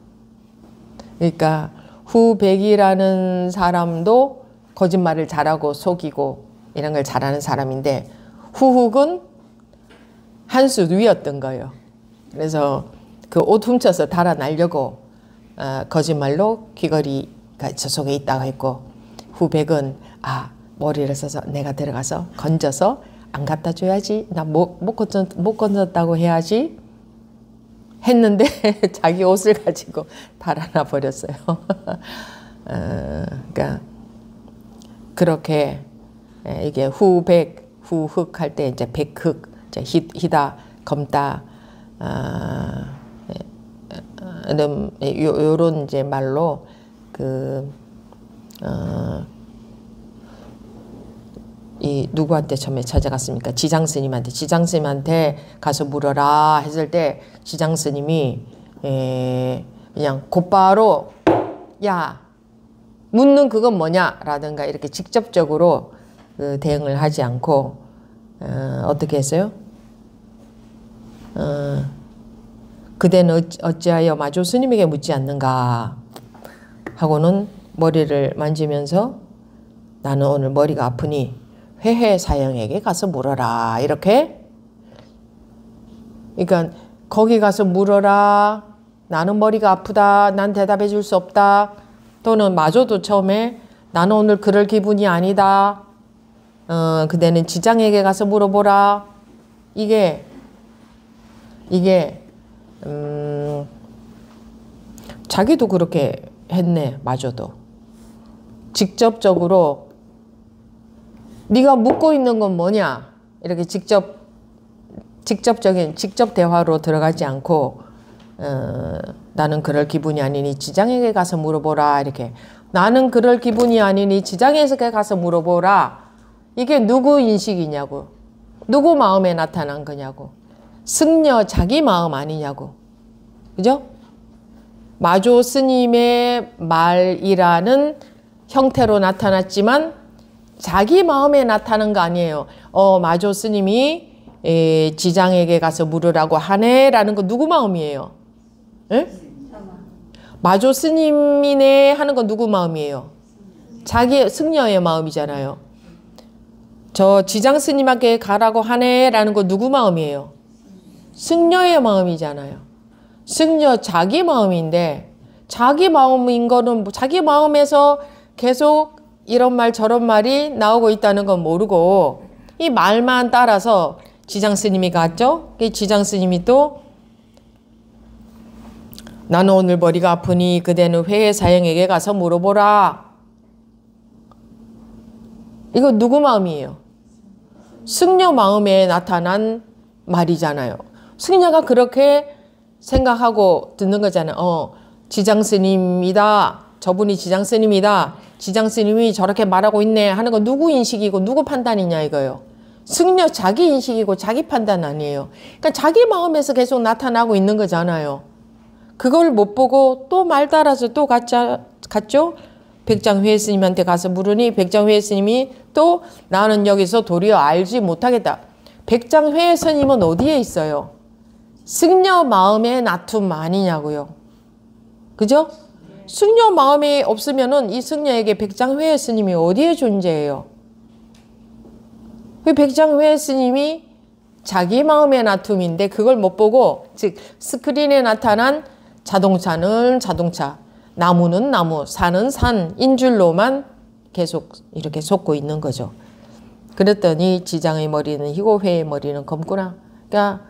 그러니까 후백이라는 사람도 거짓말을 잘하고 속이고 이런 걸 잘하는 사람인데 후흑은 한 수 위였던 거예요. 그래서 그 옷 훔쳐서 달아나려고 거짓말로 귀걸이가 저 속에 있다고 했고 후백은 머리를 써서 내가 들어가서 건져서 안 갖다 줘야지. 나 못 건졌다고 해야지. 했는데 자기 옷을 가지고 달아나 버렸어요. 그러니까 그렇게 이게 후백, 후흑 할 때 이제 백흑, 이제 희다, 검다, 요런 이제 말로 이 누구한테 처음에 찾아갔습니까? 지장스님한테 가서 물어라 했을 때 지장스님이 그냥 곧바로 야 묻는 그건 뭐냐 라든가 이렇게 직접적으로 그 대응을 하지 않고 어떻게 했어요? 그대는 어찌하여 마조 스님에게 묻지 않는가 하고는 머리를 만지면서 나는 오늘 머리가 아프니 회해사형에게 가서 물어라 이렇게. 그러니까 거기 가서 물어라. 나는 머리가 아프다. 난 대답해 줄 수 없다. 또는 마저도 처음에 나는 오늘 그럴 기분이 아니다. 그대는 지장에게 가서 물어보라. 이게 자기도 그렇게 했네. 마저도 직접적으로 네가 묻고 있는 건 뭐냐 이렇게 직접 대화로 들어가지 않고 나는 그럴 기분이 아니니 지장에게 가서 물어보라 이렇게. 나는 그럴 기분이 아니니 지장에게 가서 물어보라. 이게 누구 인식이냐고. 누구 마음에 나타난 거냐고. 승려 자기 마음 아니냐고. 그죠? 마조 스님의 말이라는 형태로 나타났지만 자기 마음에 나타난 거 아니에요. 마조 스님이 지장에게 가서 물으라고 하네 라는 거 누구 마음이에요? 에? 마조 스님이네 하는 건 누구 마음이에요? 자기 승려의 마음이잖아요. 저 지장 스님에게 가라고 하네 라는 거 누구 마음이에요? 승려의 마음이잖아요. 승려 자기 마음인데 자기 마음인 거는 자기 마음에서 계속 이런 말 저런 말이 나오고 있다는 건 모르고 이 말만 따라서 지장 스님이 갔죠. 지장 스님이 또 나는 오늘 머리가 아프니 그대는 회해사형에게 가서 물어보라. 이거 누구 마음이에요? 승려 마음에 나타난 말이잖아요. 승려가 그렇게 생각하고 듣는 거잖아요. 지장 스님이다. 저분이 지장 스님이다. 지장 스님이 저렇게 말하고 있네 하는 건 누구 인식이고 누구 판단이냐 이거예요. 승려 자기 인식이고 자기 판단 아니에요. 그러니까 자기 마음에서 계속 나타나고 있는 거잖아요. 그걸 못 보고 또 말 따라서 또 갔죠. 백장회 스님한테 가서 물으니 백장회 스님이 또 나는 여기서 도리어 알지 못하겠다. 백장회 스님은 어디에 있어요? 승려 마음의 나툼 아니냐고요. 그죠? 승려 마음이 없으면은 이 승려에게 백장회 스님이 어디에 존재해요? 그 백장회 스님이 자기 마음의 나툼인데 그걸 못 보고, 즉 스크린에 나타난 자동차는 자동차, 나무는 나무, 산은 산인 줄로만 계속 이렇게 속고 있는 거죠. 그랬더니 지장의 머리는 희고 회의 머리는 검구나. 그러니까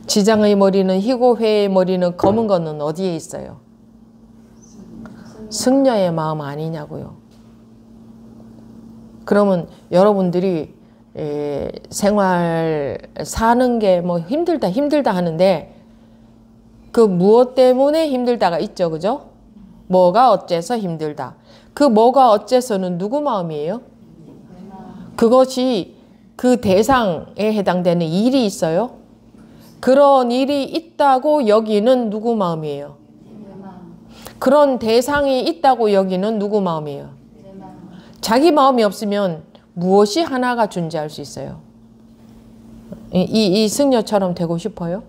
지장의 머리는 희고 회의 머리는 검은 거는 어디에 있어요? 승려의 마음 아니냐고요. 그러면 여러분들이 생활 사는 게 뭐 힘들다 하는데 그 무엇 때문에 힘들다가 있죠, 그죠? 뭐가 어째서 힘들다. 그 뭐가 어째서는 누구 마음이에요? 그것이 그 대상에 해당되는 일이 있어요. 그런 일이 있다고 여기는 누구 마음이에요? 그런 대상이 있다고 여기는 누구 마음이에요? 자기 마음이 없으면 무엇이 하나가 존재할 수 있어요? 이 승려처럼 되고 싶어요?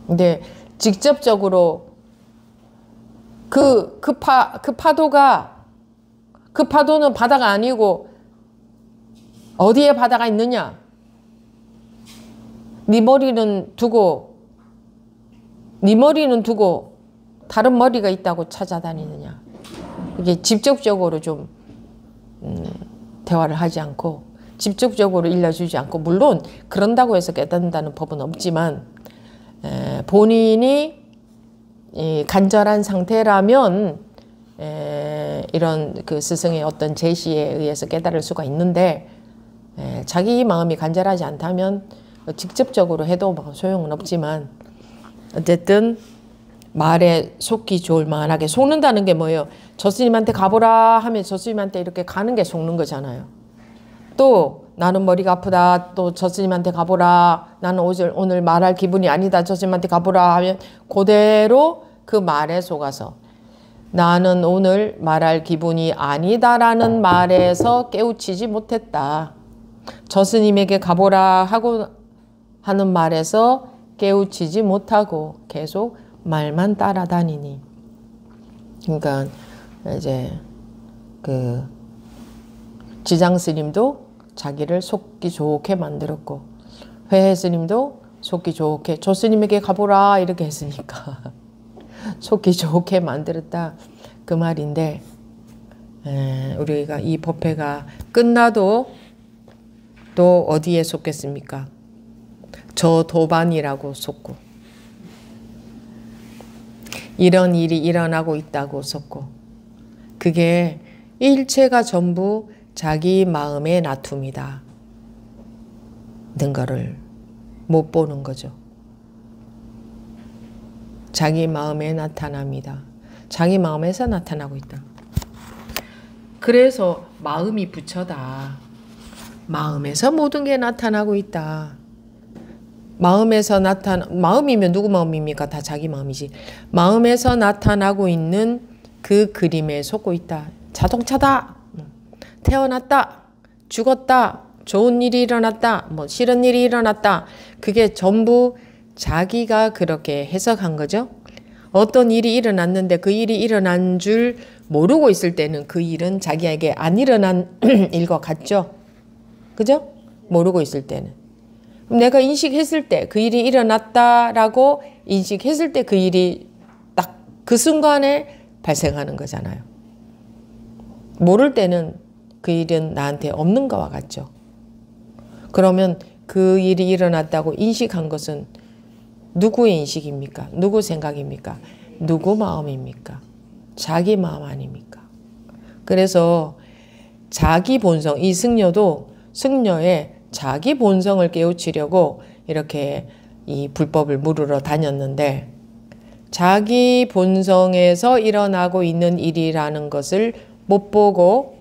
근데 직접적으로 그 파도는 바다가 아니고 어디에 바다가 있느냐? 네 머리는 두고 다른 머리가 있다고 찾아다니느냐? 이게 직접적으로 좀 대화를 하지 않고 직접적으로 일러주지 않고 물론 그런다고 해서 깨닫는다는 법은 없지만 본인이 간절한 상태라면 이런 그 스승의 어떤 제시에 의해서 깨달을 수가 있는데 자기 마음이 간절하지 않다면 직접적으로 해도 뭐 소용은 없지만 어쨌든 말에 속기 좋을 만하게 속는다는 게 뭐예요? 저 스님한테 가보라 하면 저 스님한테 이렇게 가는 게 속는 거잖아요. 또 나는 머리가 아프다. 또 저 스님한테 가보라. 나는 오늘 말할 기분이 아니다. 저 스님한테 가보라 하면 그대로 그 말에 속아서 나는 오늘 말할 기분이 아니다라는 말에서 깨우치지 못했다. 저 스님에게 가보라 하고 하는 말에서 깨우치지 못하고 계속 말만 따라다니니. 그러니까 이제 그 지장 스님도 자기를 속기 좋게 만들었고 회해 스님도 속기 좋게 저 스님에게 가보라 이렇게 했으니까 속기 좋게 만들었다 그 말인데 우리가 이 법회가 끝나도 또 어디에 속겠습니까? 저 도반이라고 속고 이런 일이 일어나고 있다고 속고 그게 일체가 전부 자기 마음의 나툼이다 는 거를 못 보는 거죠. 자기 마음에 나타납니다. 자기 마음에서 나타나고 있다. 그래서 마음이 부처다. 마음에서 모든 게 나타나고 있다. 마음이면 누구 마음입니까? 다 자기 마음이지. 마음에서 나타나고 있는 그 그림에 속고 있다. 자동차다. 태어났다. 죽었다. 좋은 일이 일어났다. 뭐 싫은 일이 일어났다. 그게 전부 자기가 그렇게 해석한 거죠. 어떤 일이 일어났는데 그 일이 일어난 줄 모르고 있을 때는 그 일은 자기에게 안 일어난 일과 같죠. 그죠? 모르고 있을 때는. 내가 인식했을 때 그 일이 일어났다라고 인식했을 때 그 일이 딱 그 순간에 발생하는 거잖아요. 모를 때는 그 일은 나한테 없는 거와 같죠. 그러면 그 일이 일어났다고 인식한 것은 누구의 인식입니까? 누구 생각입니까? 누구 마음입니까? 자기 마음 아닙니까? 그래서 자기 본성, 이 승려도 승려의 자기 본성을 깨우치려고 이렇게 이 불법을 물으러 다녔는데 자기 본성에서 일어나고 있는 일이라는 것을 못 보고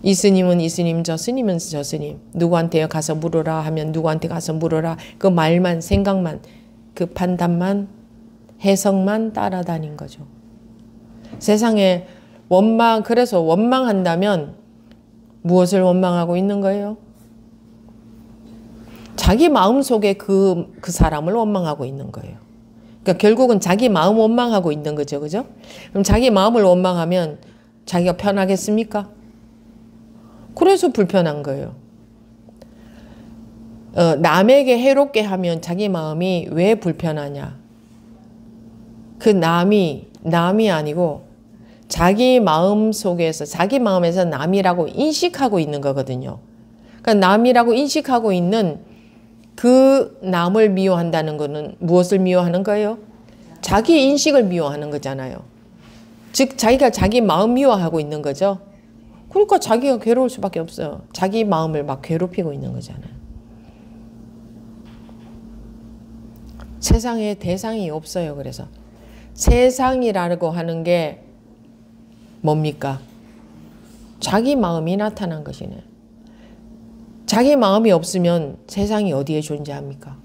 이 스님은 이 스님, 저 스님은 저 스님, 누구한테 가서 물어라 하면 누구한테 가서 물어라, 그 말만, 생각만, 그 판단만, 해석만 따라다닌 거죠. 세상에 그래서 원망한다면 무엇을 원망하고 있는 거예요? 자기 마음속에 그 사람을 원망하고 있는 거예요. 그러니까 결국은 자기 마음 원망하고 있는 거죠. 그죠? 그럼 자기 마음을 원망하면 자기가 편하겠습니까? 그래서 불편한 거예요. 남에게 해롭게 하면 자기 마음이 왜 불편하냐? 그 남이 아니고 자기 마음 속에서, 자기 마음에서 남이라고 인식하고 있는 거거든요. 그러니까 남이라고 인식하고 있는 그 남을 미워한다는 거는 무엇을 미워하는 거예요? 자기 인식을 미워하는 거잖아요. 즉 자기가 자기 마음 미워하고 있는 거죠. 그러니까 자기가 괴로울 수밖에 없어요. 자기 마음을 막 괴롭히고 있는 거잖아요. 세상에 대상이 없어요. 그래서 세상이라고 하는 게 뭡니까? 자기 마음이 나타난 것이네. 자기 마음이 없으면 세상이 어디에 존재합니까?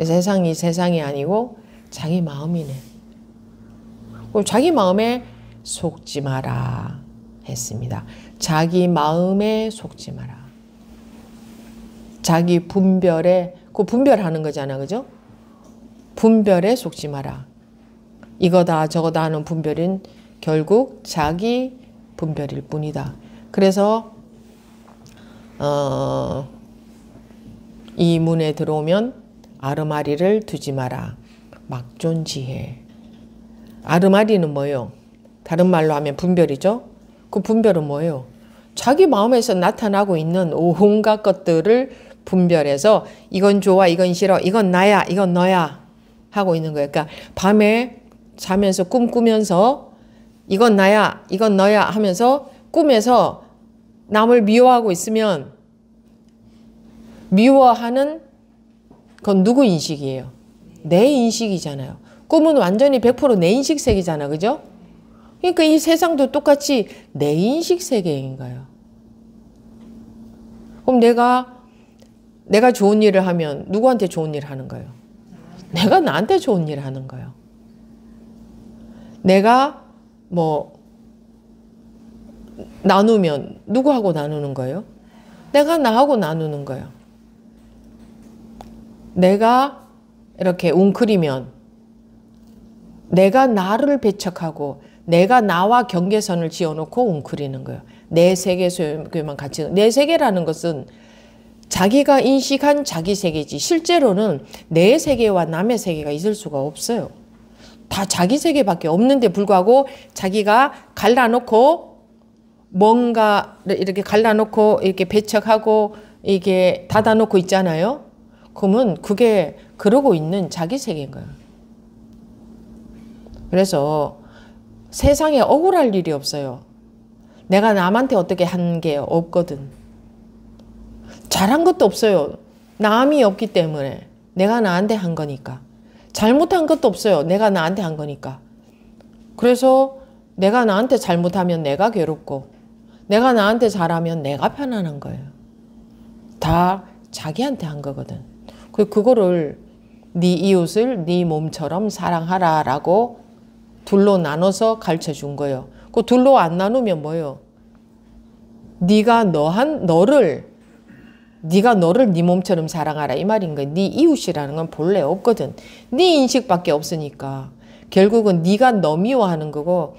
세상이 세상이 아니고 자기 마음이네. 그럼 자기 마음에 속지 마라 했습니다. 자기 마음에 속지 마라. 자기 분별에, 그 분별하는 거잖아, 그죠? 분별에 속지 마라. 이거다 저거다 하는 분별은 결국 자기 분별일 뿐이다. 그래서 이 문에 들어오면 아르마리를 두지 마라. 막존지혜. 아르마리는 뭐예요? 다른 말로 하면 분별이죠. 그 분별은 뭐예요? 자기 마음에서 나타나고 있는 온갖 것들을 분별해서 이건 좋아, 이건 싫어, 이건 나야, 이건 너야 하고 있는 거예요. 그러니까 밤에 자면서 꿈 꾸면서 이건 나야, 이건 너야 하면서 꿈에서 남을 미워하고 있으면 미워하는 건 누구 인식이에요? 내 인식이잖아요. 꿈은 완전히 100% 내 인식 세계잖아. 그죠? 그러니까 이 세상도 똑같이 내 인식 세계인 거예요. 그럼 내가 좋은 일을 하면 누구한테 좋은 일을 하는 거예요? 내가 나한테 좋은 일을 하는 거예요. 내가 뭐 나누면 누구하고 나누는 거예요? 내가 나하고 나누는 거예요. 내가 이렇게 웅크리면 내가 나를 배척하고 내가 나와 경계선을 지어놓고 웅크리는 거예요. 내 세계 소유만 같이. 내 세계라는 것은 자기가 인식한 자기 세계지 실제로는 내 세계와 남의 세계가 있을 수가 없어요. 다 자기 세계밖에 없는데 불구하고 자기가 갈라놓고 뭔가를 이렇게 갈라놓고 이렇게 배척하고 이게 닫아놓고 있잖아요. 그러면 그게 그러고 있는 자기 세계인 거예요. 그래서 세상에 억울할 일이 없어요. 내가 남한테 어떻게 한 게 없거든. 잘한 것도 없어요. 남이 없기 때문에 내가 나한테 한 거니까. 잘못한 것도 없어요. 내가 나한테 한 거니까. 그래서 내가 나한테 잘못하면 내가 괴롭고 내가 나한테 잘하면 내가 편안한 거예요. 다 자기한테 한 거거든. 그거를 네 이웃을 네 몸처럼 사랑하라라고 둘로 나눠서 가르쳐 준 거예요. 그 둘로 안 나누면 뭐예요? 네가 너를 네 몸처럼 사랑하라 이 말인 거야. 네 이웃이라는 건 본래 없거든. 네 인식밖에 없으니까 결국은 네가 너 미워하는 거고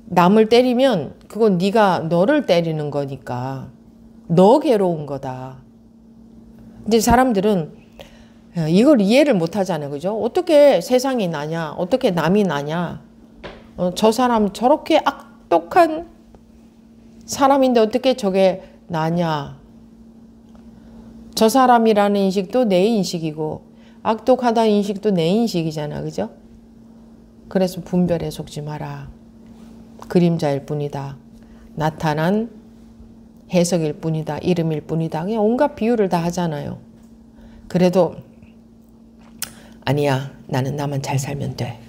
남을 때리면 그건 네가 너를 때리는 거니까 너 괴로운 거다. 근데 사람들은 이걸 이해를 못 하잖아요. 그죠? 어떻게 세상이 나냐? 어떻게 남이 나냐? 저 사람 저렇게 악독한 사람인데 어떻게 저게 나냐? 저 사람이라는 인식도 내 인식이고 악독하다는 인식도 내 인식이잖아. 그죠? 그래서 분별에 속지 마라. 그림자일 뿐이다. 나타난 해석일 뿐이다. 이름일 뿐이다. 그냥 온갖 비유를 다 하잖아요. 그래도 아니야. 나는 나만 잘 살면 돼.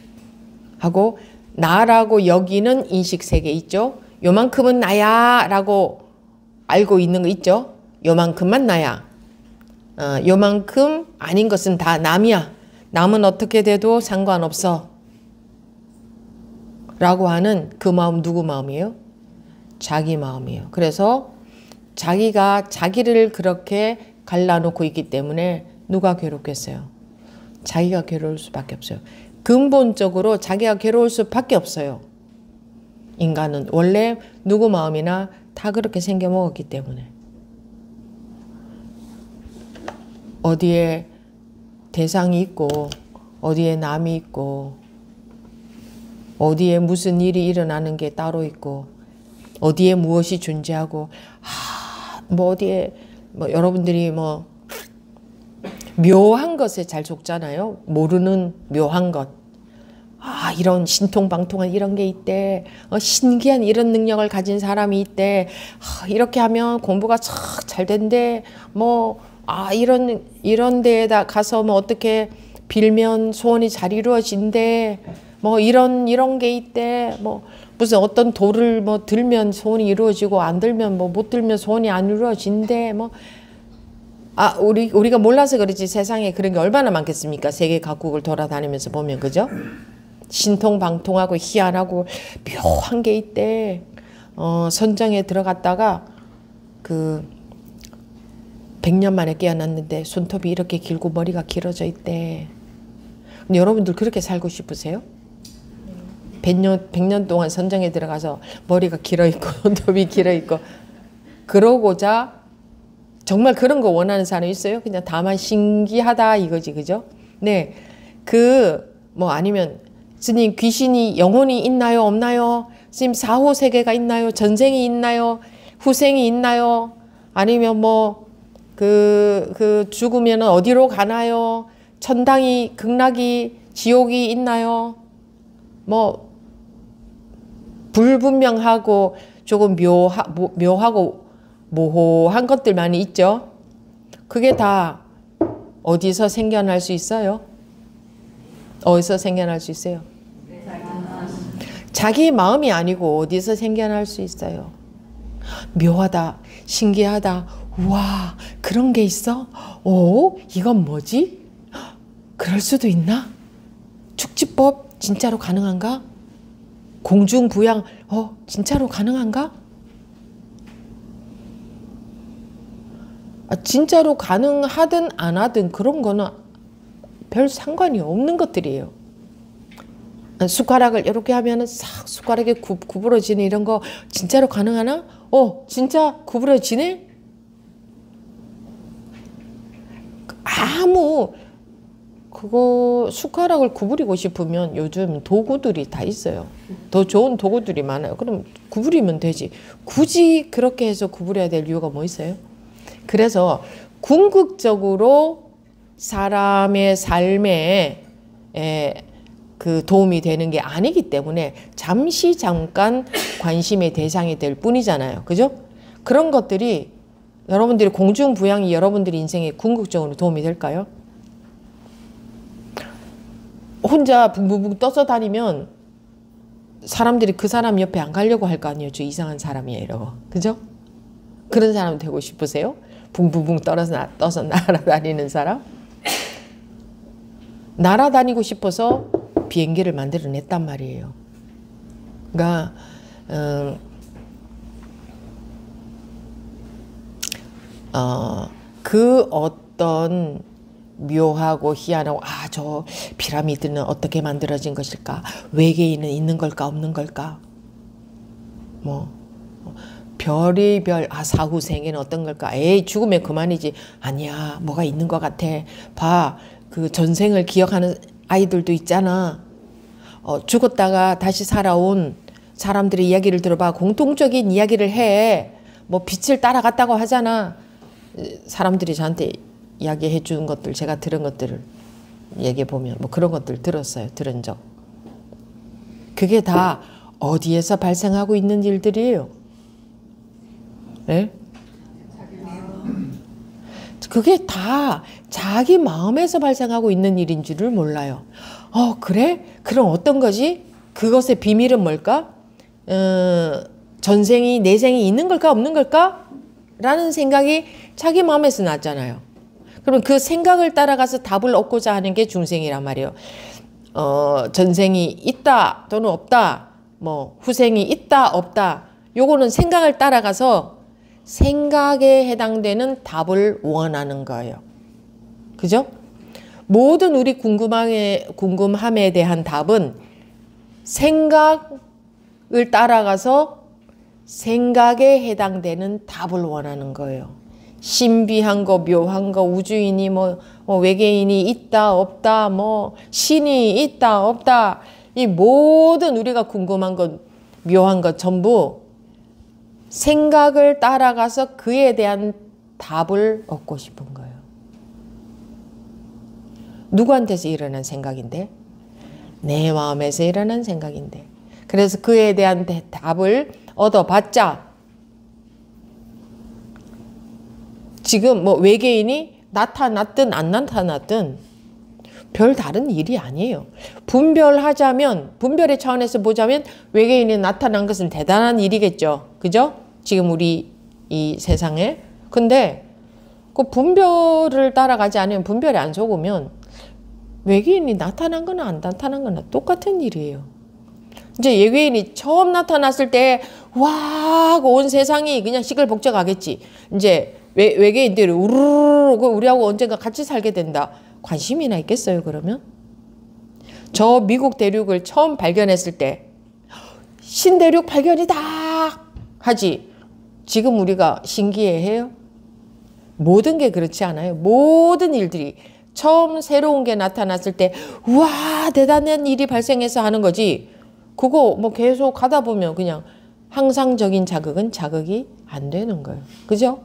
하고 나라고 여기는 인식세계 있죠. 요만큼은 나야 라고 알고 있는 거 있죠. 요만큼만 나야. 요만큼 아닌 것은 다 남이야. 남은 어떻게 돼도 상관없어. 라고 하는 그 마음 누구 마음이에요? 자기 마음이에요. 그래서 자기가 자기를 그렇게 갈라놓고 있기 때문에 누가 괴롭겠어요? 자기가 괴로울 수밖에 없어요. 근본적으로 자기가 괴로울 수밖에 없어요. 인간은 원래 누구 마음이나 다 그렇게 생겨 먹었기 때문에. 어디에 대상이 있고 어디에 남이 있고 어디에 무슨 일이 일어나는 게 따로 있고 어디에 무엇이 존재하고 뭐 어디에 뭐 여러분들이 뭐 묘한 것에 잘 속잖아요. 모르는 묘한 것. 이런 신통방통한 이런 게 있대. 신기한 이런 능력을 가진 사람이 있대. 이렇게 하면 공부가 잘 된대. 뭐 이런 데에다 가서 뭐 어떻게 빌면 소원이 잘 이루어진대. 뭐 이런 게 있대. 뭐 무슨 어떤 돌을 뭐 들면 소원이 이루어지고 안 들면 뭐 못 들면 소원이 안 이루어진대. 뭐 우리가 몰라서 그렇지 세상에 그런 게 얼마나 많겠습니까? 세계 각국을 돌아다니면서 보면 그죠? 신통방통하고 희한하고 묘한 게 있대. 선정에 들어갔다가 100년 만에 깨어났는데 손톱이 이렇게 길고 머리가 길어져 있대. 근데 여러분들 그렇게 살고 싶으세요? 100년 동안 선정에 들어가서 머리가 길어 있고 손톱이 길어 있고 그러고자 정말 그런 거 원하는 사람 있어요? 그냥 다만 신기하다 이거지, 그죠? 네, 뭐 아니면 스님 귀신이 영혼이 있나요, 없나요? 스님 사후 세계가 있나요? 전생이 있나요? 후생이 있나요? 아니면 뭐 죽으면 어디로 가나요? 천당이 극락이 지옥이 있나요? 뭐 불분명하고 조금 묘하고 모호한 것들 많이 있죠. 그게 다 어디서 생겨날 수 있어요? 어디서 생겨날 수 있어요? 자기 마음이 아니고 어디서 생겨날 수 있어요? 묘하다, 신기하다, 우와 그런 게 있어? 오 이건 뭐지? 그럴 수도 있나? 축지법 진짜로 가능한가? 공중부양 진짜로 가능한가? 진짜로 가능하든 안 하든 그런 거는 별 상관이 없는 것들이에요. 숟가락을 이렇게 하면은 싹 숟가락이 구부러지는 이런 거 진짜로 가능하나? 진짜 구부러지네? 그거 숟가락을 구부리고 싶으면 요즘 도구들이 다 있어요. 더 좋은 도구들이 많아요. 그럼 구부리면 되지. 굳이 그렇게 해서 구부려야 될 이유가 뭐 있어요? 그래서 궁극적으로 사람의 삶에 도움이 되는 게 아니기 때문에 잠깐 관심의 대상이 될 뿐이잖아요. 그죠? 그런 것들이 여러분들이 공중부양이 여러분들의 인생에 궁극적으로 도움이 될까요? 혼자 붕붕붕 떠서 다니면 사람들이 그 사람 옆에 안 가려고 할 거 아니에요. 저 이상한 사람이에요. 이러고. 그죠? 그런 사람 되고 싶으세요? 붕붕붕 떠서 날아다니는 사람? 날아다니고 싶어서 비행기를 만들어냈단 말이에요. 그러니까 그 어떤 묘하고 희한하고 저 피라미드는 어떻게 만들어진 것일까? 외계인은 있는 걸까 없는 걸까? 뭐 별의별 사후생에는 어떤 걸까? 죽으면 그만이지. 아니야 뭐가 있는 것 같아. 봐 그 전생을 기억하는 아이들도 있잖아. 죽었다가 다시 살아온 사람들의 이야기를 들어봐. 공통적인 이야기를 해. 뭐 빛을 따라갔다고 하잖아. 사람들이 저한테 이야기해 주는 것들, 제가 들은 것들을 얘기해 보면 뭐 그런 것들 들었어요. 들은 적. 그게 다 어디에서 발생하고 있는 일들이에요? 네? 그게 다 자기 마음에서 발생하고 있는 일인 줄을 몰라요. 그래? 그럼 어떤 거지? 그것의 비밀은 뭘까? 전생이 내생이 있는 걸까 없는 걸까? 라는 생각이 자기 마음에서 났잖아요. 그럼 그 생각을 따라가서 답을 얻고자 하는 게 중생이란 말이에요. 전생이 있다 또는 없다, 뭐 후생이 있다 없다, 요거는 생각을 따라가서 생각에 해당되는 답을 원하는 거예요. 그죠? 모든 우리 궁금함에 대한 답은 생각을 따라가서 생각에 해당되는 답을 원하는 거예요. 신비한 거, 묘한 거, 우주인이 외계인이 있다 없다, 신이 있다 없다, 이 모든 우리가 궁금한 것, 묘한 것 전부 생각을 따라가서 그에 대한 답을 얻고 싶은 거예요. 누구한테서 일어난 생각인데? 내 마음에서 일어난 생각인데. 그래서 그에 대한 답을 얻어봤자 지금 뭐 외계인이 나타났든 안 나타났든 별 다른 일이 아니에요. 분별하자면, 분별의 차원에서 보자면 외계인이 나타난 것은 대단한 일이겠죠. 그죠? 지금 우리 이 세상에. 근데 그 분별을 따라가지 않으면, 분별에 안 속으면 외계인이 나타난 거나 안 나타난 거나 똑같은 일이에요. 이제 외계인이 처음 나타났을 때 와, 온 세상이 그냥 시끌벅적하겠지. 이제 외계인들이 우르르 우리하고 언젠가 같이 살게 된다. 관심이나 있겠어요, 그러면? 저 미국 대륙을 처음 발견했을 때 신대륙 발견이다 하지. 지금 우리가 신기해해요? 모든 게 그렇지 않아요. 모든 일들이 처음 새로운 게 나타났을 때 우와 대단한 일이 발생해서 하는 거지. 그거 뭐 계속 가다 보면 그냥 항상적인 자극은 자극이 안 되는 거예요. 그죠?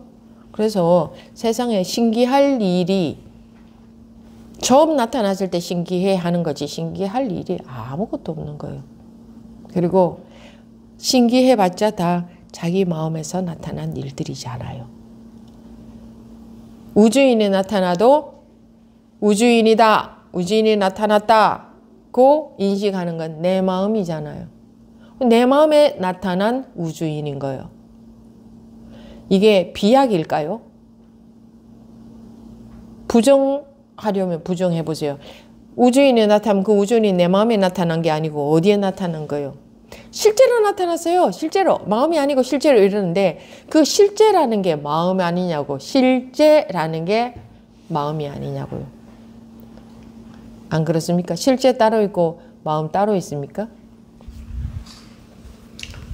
그래서 세상에 신기할 일이 처음 나타났을 때 신기해 하는 거지 신기할 일이 아무것도 없는 거예요. 그리고 신기해봤자 다 자기 마음에서 나타난 일들이잖아요. 우주인이 나타나도 우주인이다, 우주인이 나타났다고 인식하는 건 내 마음이잖아요. 내 마음에 나타난 우주인인 거예요. 이게 비약일까요? 부정하려면 부정해보세요. 우주인이 나타나면 그 우주인이 내 마음에 나타난 게 아니고 어디에 나타난 거예요? 실제로 나타났어요. 실제로. 마음이 아니고 실제로 이러는데 그 실제라는 게 마음이 아니냐고. 실제라는 게 마음이 아니냐고요. 안 그렇습니까? 실제 따로 있고 마음 따로 있습니까?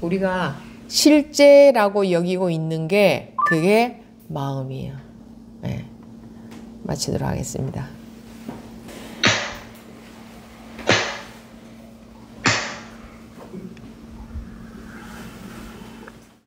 우리가 실제라고 여기고 있는 게 그게 마음이에요. 네. 마치도록 하겠습니다.